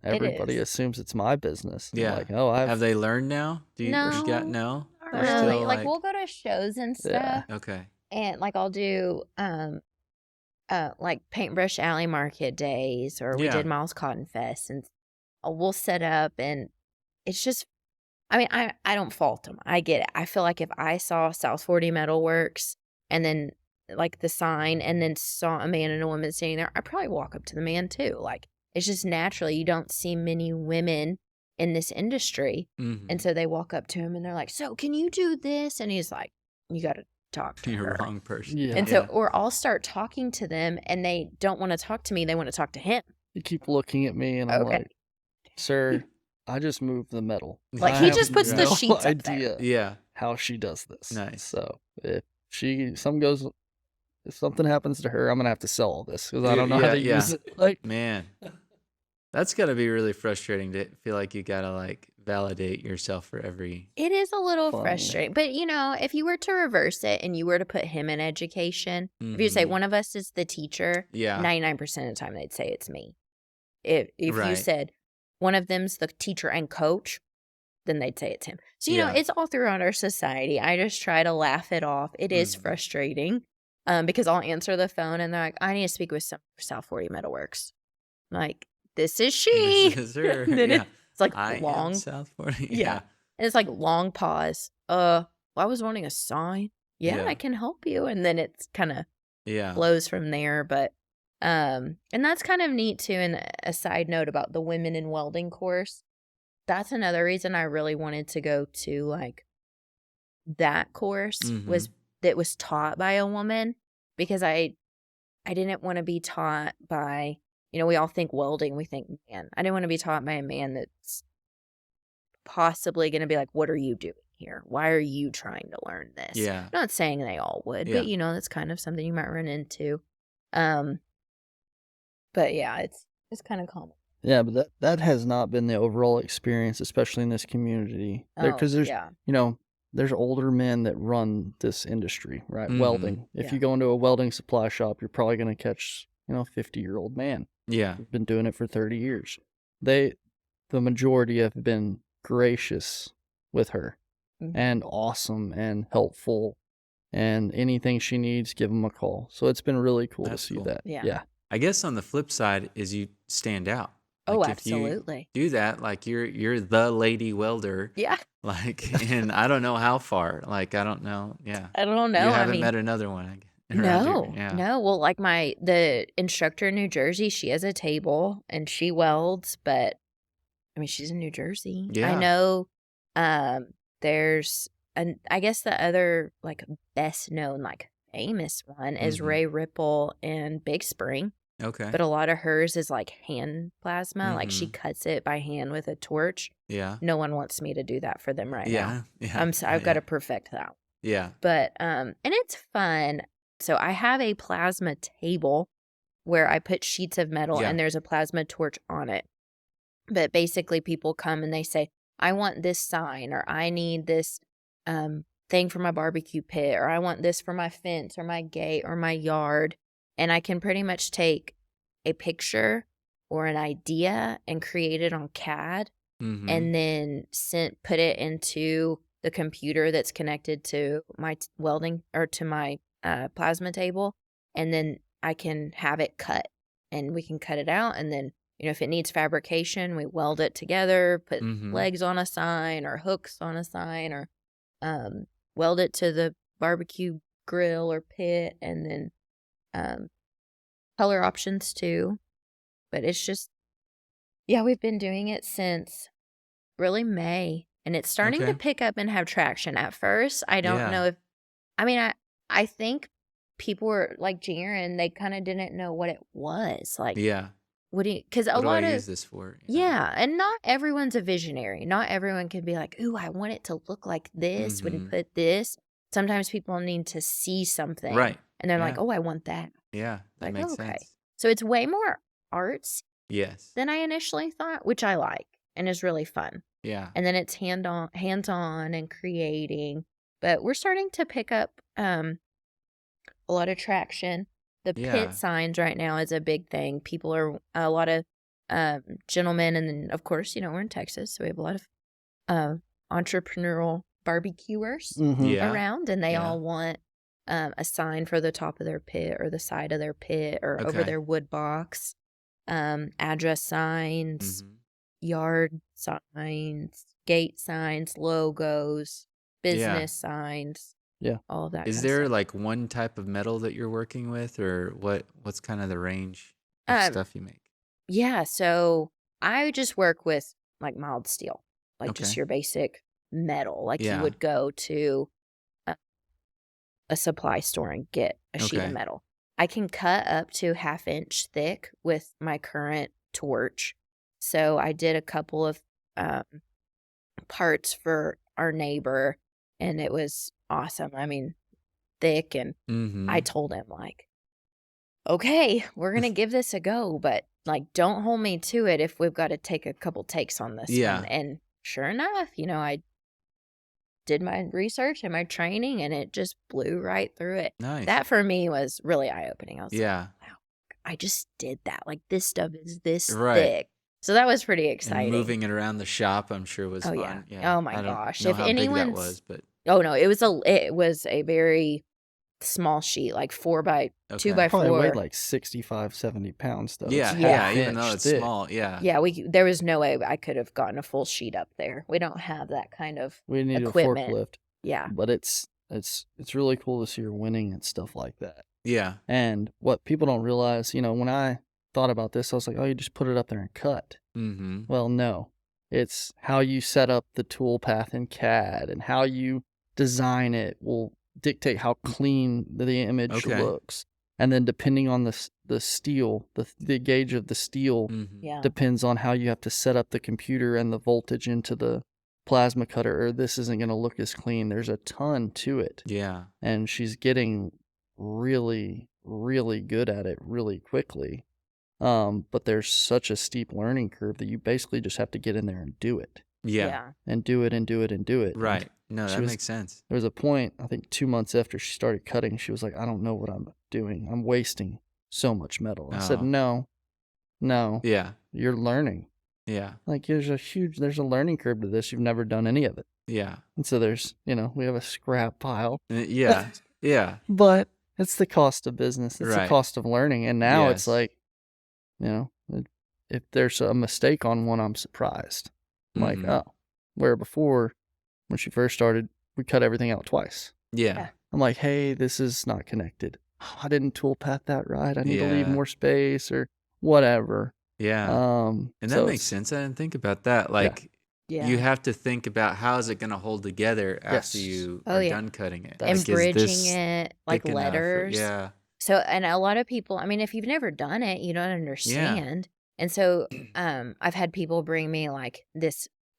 Everybody assumes it's my business. Yeah. Like, oh, have they learned now? Do you no, no? Not really. Like we'll go to shows and stuff. Yeah. Okay. And like I'll do like Paintbrush Alley Market days, or we did Miles Cotton Fest, and we'll set up, and it's just, I mean, I don't fault them. I get it. I feel like if I saw South 40 Metalworks and then like the sign, and then saw a man and a woman standing there, I'd probably walk up to the man too. Like it's just naturally, you don't see many women in this industry. Mm-hmm. And so they walk up to him and they're like, "So can you do this?" And he's like, "You got to talk to You're her." the wrong person. Yeah. And so, or I'll start talking to them, and they don't want to talk to me. They want to talk to him. You keep looking at me, and I'm like, "Sir, I just moved the metal." Like he just puts the sheets up idea there. Yeah. How she does this. Nice. So if something happens to her, I'm gonna have to sell all this because I don't know how to use it. Like, man, that's gotta be really frustrating to feel like you gotta like validate yourself for every. It is a little frustrating, but if you were to reverse it and you were to put him in education, if you say one of us is the teacher, 99% of the time they'd say it's me. If you said one of them's the teacher and coach, then they'd say it's him. So, it's all throughout our society. I just try to laugh it off. It is frustrating because I'll answer the phone and they're like, "I need to speak with some South 40 Metalworks." I'm like, "This is she." This is her. It's like I long. am South 40. Yeah. And it's like long pause. Well, I was wanting a sign. Yeah, I can help you. And then it's kind of flows from there. But, and that's kind of neat too. And a side note about the Women in Welding course. That's another reason I really wanted to go to like that course was taught by a woman, because I didn't want to be taught by, we all think welding, we think man. I didn't want to be taught by a man that's possibly going to be like, "What are you doing here? Why are you trying to learn this?" Yeah. I'm not saying they all would, but that's kind of something you might run into. But yeah, it's kind of common. Yeah, but that has not been the overall experience, especially in this community. Oh, Because there's, yeah. there's older men that run this industry, right? Mhm. Welding. If Yeah. you go into a welding supply shop, you're probably going to catch, 50-year-old man. Yeah. Who's been doing it for 30 years. The majority have been gracious with her Mhm. and awesome and helpful, and anything she needs, give them a call. So it's been really cool That's to see cool. that. Yeah. Yeah. I guess on the flip side is you stand out. Oh, Like if you absolutely. do that, like you're the lady welder, Yeah. like, and I don't know how far. Like I don't know. Yeah. I don't You know. I haven't mean, met another one around here. Yeah. no. Well, like the instructor in New Jersey, she has a table and she welds, but I mean, she's in New Jersey. I Yeah. know there's I guess the other like best known, like famous one is Mhm. Ray Ripple in Big Spring. Okay. But a lot of hers is like hand plasma. Like she Mhm. cuts it by hand with a torch. Yeah. No one wants me to do that for them right now. Yeah. Yeah. I've got to perfect that. Yeah. But and it's fun. So I have a plasma table where I put sheets of metal Yeah. and there's a plasma torch on it. But basically people come and they say, I want this sign, or I need this thing for my barbecue pit, or I want this for my fence or my gate or my yard. And I can pretty much take a picture or an idea and create it on CAD Mhm. and then put it into the computer that's connected to my welding or to my plasma table. And then I can have it cut and we can cut it out. And then, if it needs fabrication, we weld it together, put Mhm. legs on a sign or hooks on a sign, or weld it to the barbecue grill or pit, and then color options too. But it's just, yeah, we've been doing it since really May, and it's starting to Okay. pick up and have traction. At first, I don't know Yeah. if, I mean, I think people were like Jeran, they kind of didn't know what it was. Like, Yeah. because a What do I lot of, use this for? yeah, and not everyone's a visionary. Not everyone can be like, ooh, I want it to look like this when you Mhm. put this. Sometimes people need to see something. Right. And they're like, Yeah. oh, I want that. Yeah. That Like, makes oh, okay. sense. So it's way more arts Yes. than I initially thought, which I like and is really fun. Yeah. And then it's hands-on and creating. But we're starting to pick up a lot of traction. The Yeah. pit signs right now is a big thing. People are a lot of gentlemen, and then of course, we're in Texas, so we have a lot of entrepreneurial barbecuers Mhm. Yeah. around, and they Yeah. all want a sign for the top of their pit or the side of their pit or over Okay. their wood box, address signs, Mhm. yard signs, gate signs, logos, Yeah. business signs, Yeah. all of that Is kind of there stuff. like one type of metal that you're working with, or what's kind of the range of Um, stuff you make? Yeah, so I just work with like mild steel, like just Okay. your basic metal. Like you Yeah. would go to a supply store and get a sheet of Okay. metal. I can cut up to 1/2 inch thick with my current torch. So I did a couple of parts for our neighbor, and it was awesome. I mean, thick, and I Mhm. told him like, okay, we're going to give this a go, but like, don't hold me to it if we've got to take a couple takes on this one. Yeah. And sure enough, I did my research and my training, and it just blew right through it. Nice. That for me was really eye-opening. I was like, Yeah. wow, I just did that. Like, this stuff is this Right. thick. So that was pretty And exciting. moving it around the shop, I'm sure was Oh, fun. yeah. Yeah. Oh, my I don't gosh. know If how big that anyone's, was, but oh, no, it was a very small sheet, like 4 by 2 okay. by Probably weighed 4. like 65, 70 pounds, though. Yeah. It's Yeah. half Even though inch it's thick. small. Yeah. Yeah, there was no way I could have gotten a full sheet up there. We don't have that kind of We need equipment. a forklift, Yeah. but it's really cool to see her winning and stuff like that. Yeah. And what people don't realize, when I thought about this, I was like, oh, you just put it up there and cut. Mm-hmm. Well, no. It's how you set up the tool path in CAD and how you design it will dictate how clean the image Okay. looks. And then depending on the steel, the gauge of the steel Mm-hmm. Yeah. depends on how you have to set up the computer and the voltage into the plasma cutter, or this isn't going to look as clean. There's a ton to it. Yeah. And she's getting really, really good at it really quickly. But there's such a steep learning curve that you basically just have to get in there and do it. Yeah. And do it and do it and do it. Right. No, She that was- makes sense. There was a point, I think 2 months after she started cutting, she was like, I don't know what I'm doing. I'm wasting so much metal. I said, Oh. no, Yeah. you're learning. Yeah. Like there's a learning curve to this. You've never done any of it. Yeah. And so there's, we have a scrap pile, Yeah. Yeah. but it's the cost of business. It's the Right. cost of learning. And now it's Yes. like, if there's a mistake on one, I'm surprised. I'm like, Mhm. oh, where before when she first started, we cut everything out twice. Yeah. I'm like, hey, this is not connected. Oh, I didn't tool path that right. I need to leave Yeah. more space or whatever. Yeah. And And that makes sense. I didn't think about that. Like, Yeah. you have to think about how is it going to hold together after Yes. you Oh, are yeah. done cutting it. And and Like, is bridging this it, like thick enough or- letters. Yeah. So, and a lot of people, I mean, if you've never done it, you don't understand. And so, I've had people bring me like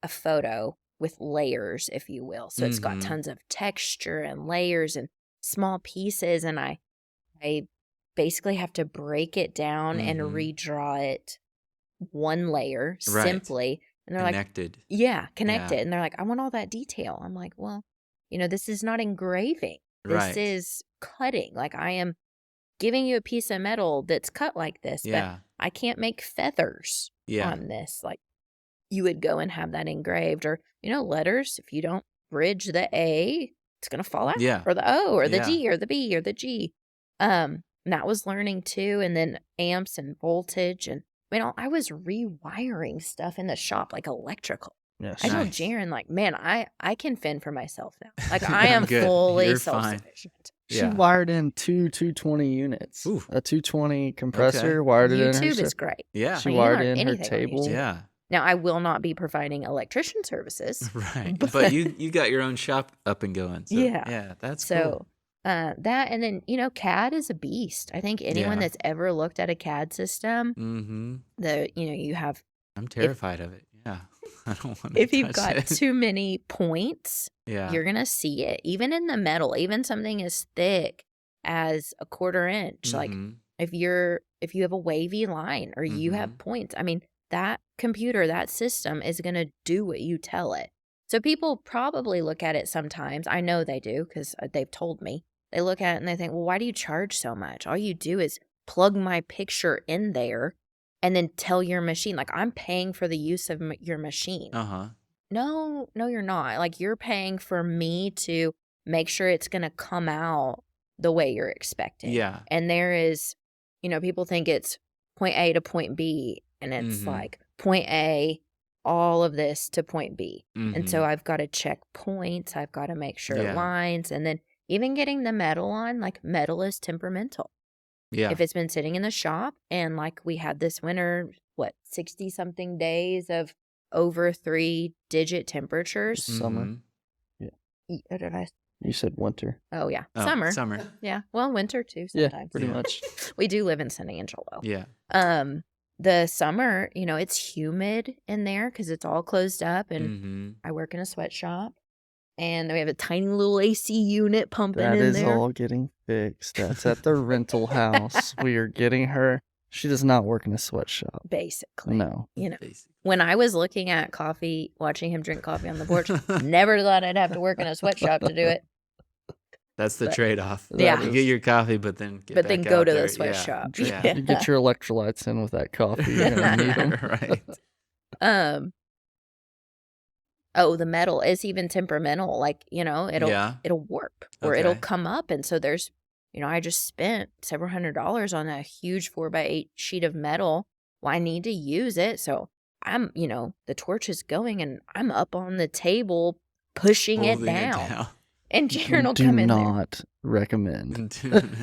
a photo with layers, if you will. So it's got Mhm. tons of texture and layers and small pieces. And I basically have to break it down and Mhm. redraw it one layer Right. simply. And they're like, Connected. yeah, connect Yeah. it. And they're like, I want all that detail. I'm like, well, this is not engraving. This Right. is cutting. Like I am giving you a piece of metal that's cut like this, but Yeah. I can't make feathers Yeah. on this. Like you would go and have that engraved, or letters. If you don't bridge the A, it's gonna fall out, Yeah. or the O, or the Yeah. D, or the B, or the G. And that was learning too, and then amps and voltage, and I was rewiring stuff in the shop, like electrical. Yes. I told Nice. Jeran, like, man, I can fend for myself now. Like I am Good. fully You're fine. self-sufficient. She Yeah. wired in two 220 units. Ooh. A 220 compressor, wired it in her. YouTube is great. Yeah. She Well, you wired learn in her anything on table. YouTube. Yeah. Now I will not be providing electrician services. Right. But- But you got your own shop up and going. So, Yeah. Yeah. That's So cool. that, and then CAD is a beast. I think anyone Yeah. that's ever looked at a CAD system, Mm-hmm. you have, I'm terrified of it. Yeah. I don't want to if you've touch got it. too many points, Yeah. you're gonna see it. Even in the metal, even something as thick as a 1/4 inch. Like Mhm. if you have a wavy line or you have Mhm. points, I mean, that computer, that system is going to do what you tell it. So people probably look at it sometimes. I know they do because they've told me. They look at it and they think, well, why do you charge so much? All you do is plug my picture in there and then tell your machine, like, I'm paying for the use of your machine. Uh-huh. No, you're not. Like, you're paying for me to make sure it's going to come out the way you're expecting. Yeah. And there is, people think it's point A to point B, and it's Mhm. like point A, all of this to point B. And so Mhm. I've got to check points. I've got to make sure Yeah. lines. And then even getting the metal on, like metal is temperamental. Yeah. If it's been sitting in the shop and like we had this winter, 60 something days of over 3-digit temperatures. Summer. Mhm. What did I? You said winter. Oh, yeah. Oh, Summer. Summer. Yeah. Well, winter too Yeah, sometimes. pretty Yeah. much. We do live in San Angelo. Yeah. The summer, it's humid in there because it's all closed up, and Mm-hmm. I work in a sweatshop, and we have a tiny little AC unit pumping That in is there. all getting fixed. That's at the rental house. We are getting her. She does not work in a sweatshop. Basically. No. When I was looking at coffee, watching him drink coffee on the porch, never thought I'd have to work in a sweatshop to do it. That's the But- trade-off. Yeah. You get your coffee, but then get But then back go out to the there. sweatshop. Yeah. Yeah. You get your electrolytes in with that coffee. You're gonna need 'em. Right. Oh, the metal is even temperamental. Like, Yeah. it'll warp or it'll Okay. come up. And so there's, I just spent several $100s on a huge 4x8 sheet of metal. Well, I need to use it. So I'm, the torch is going and I'm up on the table pushing it Holding down. And Jeran will Do come in there. not recommend.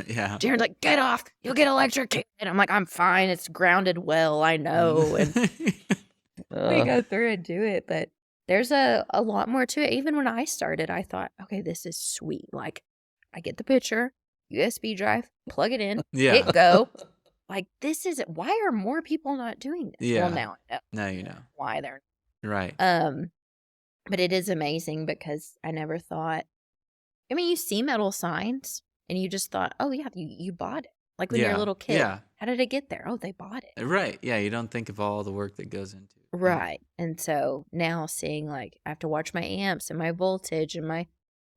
Yeah. Jeran's like, get off. You'll get electrocuted. And I'm like, I'm fine. It's grounded well. I know. And we go through and do it. But there's a lot more to it. Even when I started, I thought, okay, this is sweet. Like, I get the picture, USB drive, plug it in, Yeah. hit go. Like, this is, why are more people not doing this? Yeah. Well, now I know Now you know. why they're, Right. but it is amazing because I never thought, you see metal signs and you just thought, oh yeah, you bought it. Like when you're a Yeah. little kid. Yeah. How did it get there? Oh, they bought it. Right. Yeah. You don't think of all the work that goes into it. Right. And so now seeing like I have to watch my amps and my voltage and my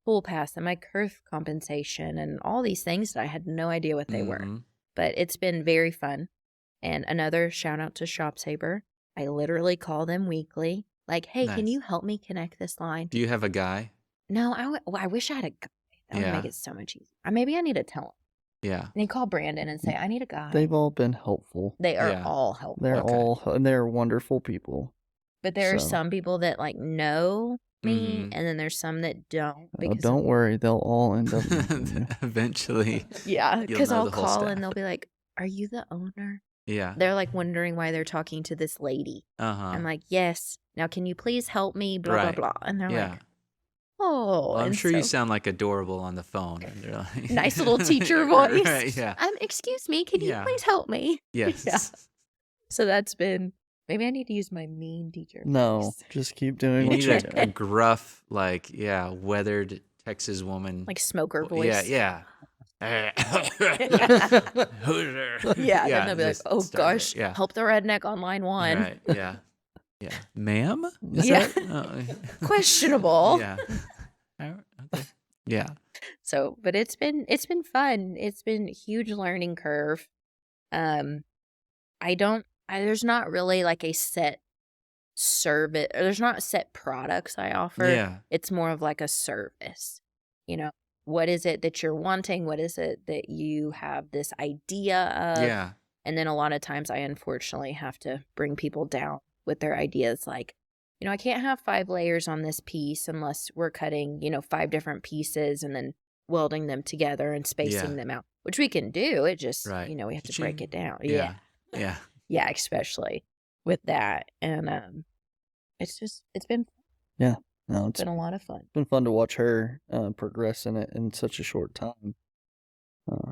pool pass and my kerf compensation and all these things that I had no idea what they were. Mhm. But it's been very fun. And another shout out to ShopSaver. I literally call them weekly. Like, hey, can Nice. you help me connect this line? Do you have a guy? No, I wish I had a guy. That would make Yeah. it so much easier. Maybe I need to tell him. Yeah. And he call Brandon and say, I need a guy. They've all been helpful. They are Yeah. all helpful. They're Okay. all, and they're wonderful people. But there are So- some people that like know me, Mhm. and then there's some that don't. Oh, Because don't worry, they'll all end up meeting you. Eventually. yeah, You'll because know I'll the whole call staff. and they'll be like, "Are you the owner?" Yeah. They're like wondering why they're talking to this lady. Uh-huh. I'm like, "Yes. Now, can you please help me?" Blah Right. blah blah. And they're Yeah. like, "Oh." Well, I'm and sure you so- sound like adorable on the phone. And they're like, nice little teacher voice. Right, yeah. Excuse me, can you Yeah. please help me? Yes. Yeah. So that's been. Maybe I need to use my mean teacher. No, voice. just keep doing You what need you're a doing. gruff, like, weathered Texas woman. Like smoker Well, yeah, voice. yeah. Hoosier. Yeah, then they'll be like, just "Oh start gosh, there. Yeah. help the redneck on line one." Right. Yeah. Yeah. Ma'am? Is Yeah. that- oh, Questionable. yeah. Okay. Yeah. So, but it's been fun. It's been a huge learning curve. There's not really like a set service, or there's not set products I offer. Yeah. It's more of like a service. You know, what is it that you're wanting? What is it that you have this idea of? Yeah. And then a lot of times I unfortunately have to bring people down with their ideas. Like, I can't have 5 layers on this piece unless we're cutting, 5 different pieces and then welding them together and spacing Yeah. them out, which we can do. It just, Right. we have to Cha-ching. break it down. Yeah. Yeah. Yeah, especially with that. And it's been No, it's a lot of fun. been fun to watch her progress in it in such a short time.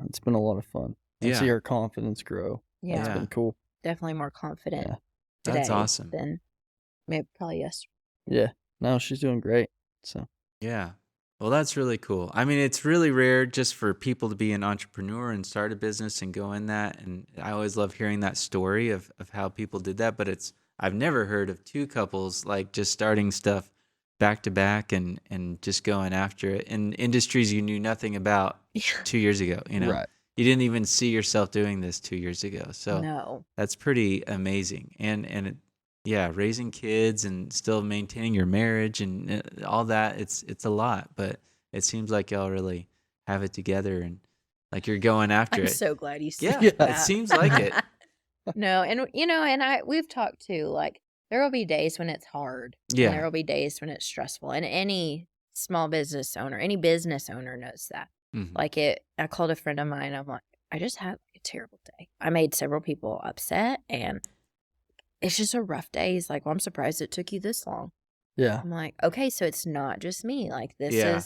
It's been a lot of fun. And Yeah. see her confidence grow. Yeah, It's been cool. definitely more confident Yeah. today That's awesome. than maybe probably yesterday. Yeah. No, she's doing great. So Yeah. Well, that's really cool. I mean, it's really rare just for people to be an entrepreneur and start a business and go in that. And I always love hearing that story of how people did that. But I've never heard of 2 couples like just starting stuff back to back and just going after it in industries you knew nothing about 2 years ago. right. You didn't even see yourself doing this 2 years ago. So No. that's pretty amazing. And raising kids and still maintaining your marriage and all that, it's a lot, but it seems like y'all really have it together and like you're going after I'm it. so glad you Yeah, said it that. seems like it. No, and we've talked too, like there will be days when it's hard. Yeah. And there will be days when it's stressful. And any small business owner, any business owner knows that. Mhm. Like I called a friend of mine. I'm like, I just had a terrible day. I made several people upset and it's just a rough day. He's like, well, I'm surprised it took you this long. Yeah. I'm like, okay, so it's not just me. Like Yeah.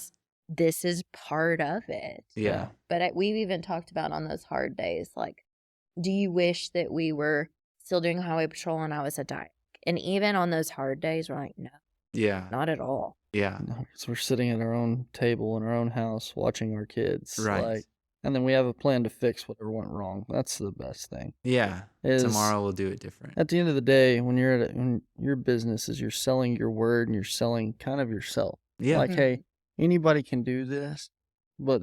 this is part of it. Yeah. But we've even talked about on those hard days, like, do you wish that we were still doing highway patrol and I was a diet? And even on those hard days, we're like, no, Yeah. not at all. Yeah. Because we're sitting at our own table in our own house watching our kids. Right. Like, and then we have a plan to fix whatever went wrong. That's the best thing. Yeah. Is Tomorrow we'll do it different. At the end of the day, when your business is, you're selling your word and you're selling kind of yourself. Yeah. Like, Mhm. hey, anybody can do this, but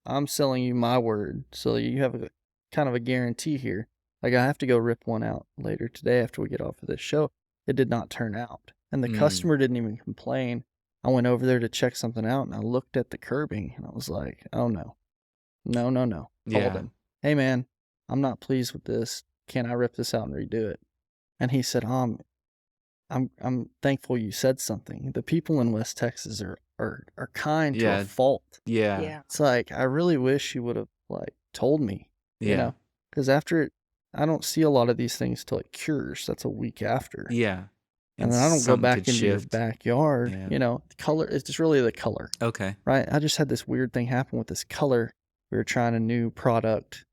I'm selling you my word. So you have a kind of a guarantee here. Like, I have to go rip one out later today after we get off of this show. It did not turn out. And the Mm. customer didn't even complain. I went over there to check something out and I looked at the curbing and I was like, oh no. No. Yeah. Called him. Hey man, I'm not pleased with this. Can I rip this out and redo it? And he said, I'm thankful you said something. The people in West Texas are kind to Yeah. a fault. Yeah. It's like, I really wish you would have told me, Yeah. because after it, I don't see a lot of these things till it cures. That's a week after. Yeah. And then I don't go something back could into your shift. backyard. Yeah. The color, it's just really the color, Okay. right? I just had this weird thing happen with this color. We were trying a new product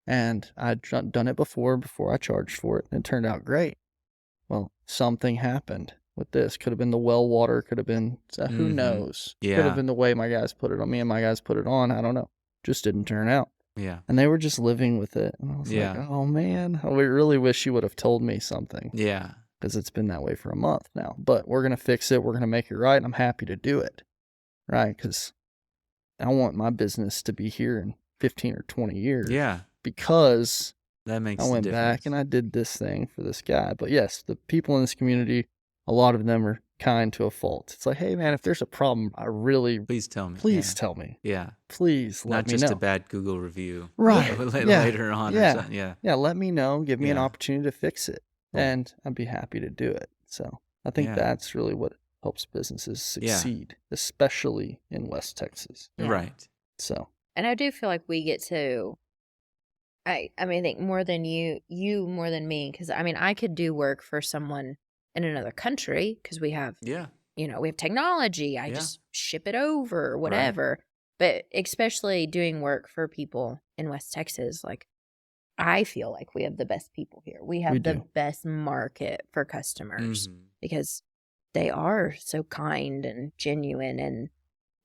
and I'd done it before I charged for it, and it turned out great. Well, something happened with this. Could have been the well water, could have been, who Mhm. knows? Could Yeah. have been the way my guys put it on. Me and my guys put it on. I don't know. Just didn't turn out. Yeah. And they were just living with it. And I was like, oh man, I really wish you would have told me something. Yeah. Because it's been that way for a month now. But we're going to fix it. We're going to make it right. And I'm happy to do it. Right? Because I want my business to be here in 15 or 20 years. Yeah. Because that makes I went back and I did this thing for this guy. But yes, the people in this community, a lot of them are kind to a fault. It's like, hey man, if there's a problem, please tell me. Please tell me. Yeah. Please let me know. Not just a bad Google review. Right. Later on or something. Yeah. Yeah. Let me know. Give me an opportunity to fix it. Cool. And I'd be happy to do it. So I think that's really what helps businesses succeed, especially in West Texas. Yeah. Right. So. And I do feel like we get to, I think more than you more than me, because I could do work for someone in another country because we have, we have technology. I just ship it over, whatever. Right. But especially doing work for people in West Texas, like I feel like we have the best people here. We have the best market for customers because they are so kind and genuine, and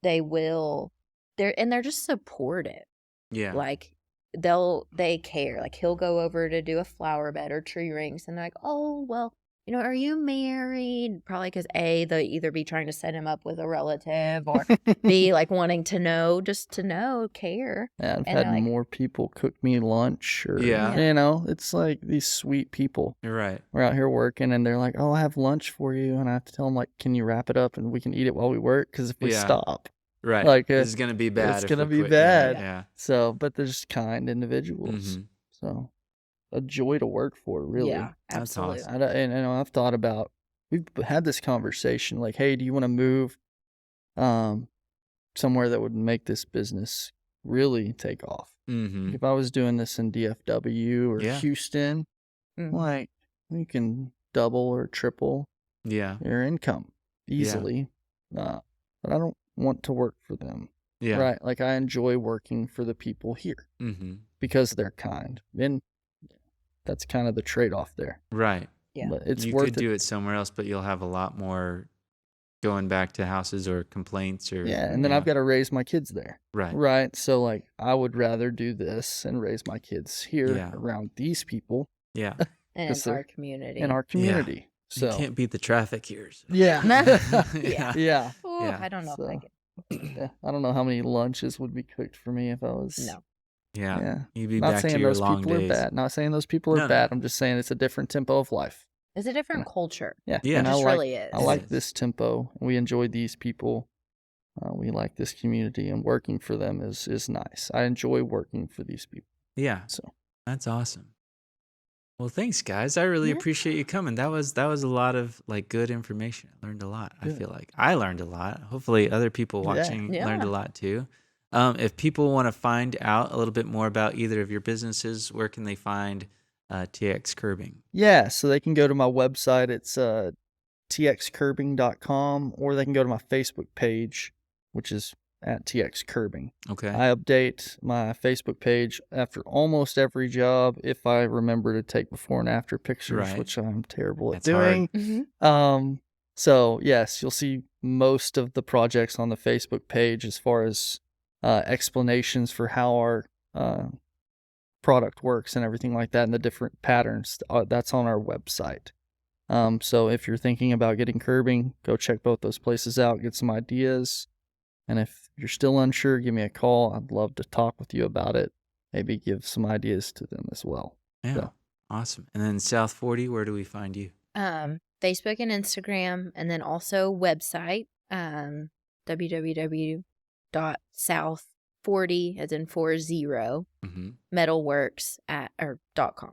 they're just supportive. Yeah. Like they care. Like he'll go over to do a flower bed or tree rings and they're like, oh, well, are you married? Probably because A, they'll either be trying to set him up with a relative or B, like wanting to know, just to know, care. Yeah, I've had more people cook me lunch or, it's like these sweet people. You're right. We're out here working and they're like, oh, I have lunch for you. And I have to tell them like, can you wrap it up and we can eat it while we work? Because if we stop. Right. Like, this is going to be bad. It's going to be bad. Yeah. So, but they're just kind individuals. So. A joy to work for, really. Yeah, absolutely. That's awesome. And I've thought about, we've had this conversation like, hey, do you want to move somewhere that would make this business really take off? If I was doing this in DFW or Houston, like you can double or triple your income easily. But I don't want to work for them. Yeah. Right. Like I enjoy working for the people here because they're kind. And that's kind of the trade-off there. Right. Yeah. But it's you worth could do it somewhere else, but you'll have a lot more going back to houses or complaints or and then I've got to raise my kids there. Right. Right. So like I would rather do this and raise my kids here around these people. Yeah. And in our community. In our community. Yeah. So you can't beat the traffic here. So. Yeah. Yeah. Ooh, I don't know if I can. I don't know how many lunches would be cooked for me if I was Yeah. You'd be not back saying to your those long people days. are bad. Not saying those people are bad. I'm just saying it's a different tempo of life. It's a different culture. Yeah. It just really is. I like this tempo. We enjoy these people. We like this community, and working for them is nice. I enjoy working for these people. Yeah. So that's awesome. Well, thanks, guys. I really appreciate you coming. That was a lot of like good information. I learned a lot. I feel like I learned a lot. Hopefully, other people watching learned a lot too. If people want to find out a little bit more about either of your businesses, where can they find TX Curbing? Yeah, so they can go to my website. It's txcurbing.com, or they can go to my Facebook page, which is at TX Curbing. Okay. I update my Facebook page after almost every job if I remember to take before and after pictures, which I'm terrible at doing. So yes, you'll see most of the projects on the Facebook page as far as explanations for how our product works and everything like that, and the different patterns. That's on our website. So if you're thinking about getting curbing, go check both those places out, get some ideas. And if you're still unsure, give me a call. I'd love to talk with you about it. Maybe give some ideas to them as well. Yeah, awesome. And then South 40, where do we find you? Facebook and Instagram, and then also website, www.south40, as in 40, metalworks .com.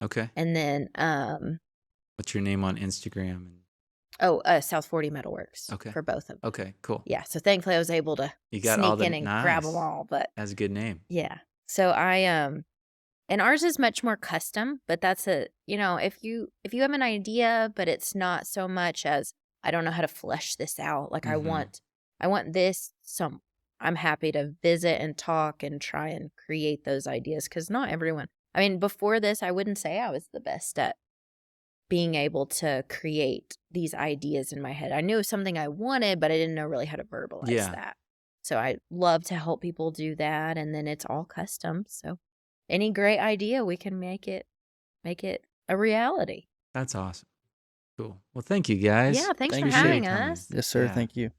Okay. And then what's your name on Instagram? South 40 Metalworks. Okay. For both of them. Okay, cool. Yeah, so thankfully I was able to sneak in and grab them all. But that's a good name. Yeah. So I and ours is much more custom, but that's if you have an idea, but it's not so much as I don't know how to flesh this out. Like I want this. So I'm happy to visit and talk and try and create those ideas, because not everyone. I mean, before this, I wouldn't say I was the best at being able to create these ideas in my head. I knew something I wanted, but I didn't know really how to verbalize that. So I love to help people do that, and then it's all custom. So any great idea, we can make it a reality. That's awesome. Cool. Well, thank you guys. Yeah, thanks for Appreciate having your time. us. Yes, sir. Yeah. Thank you.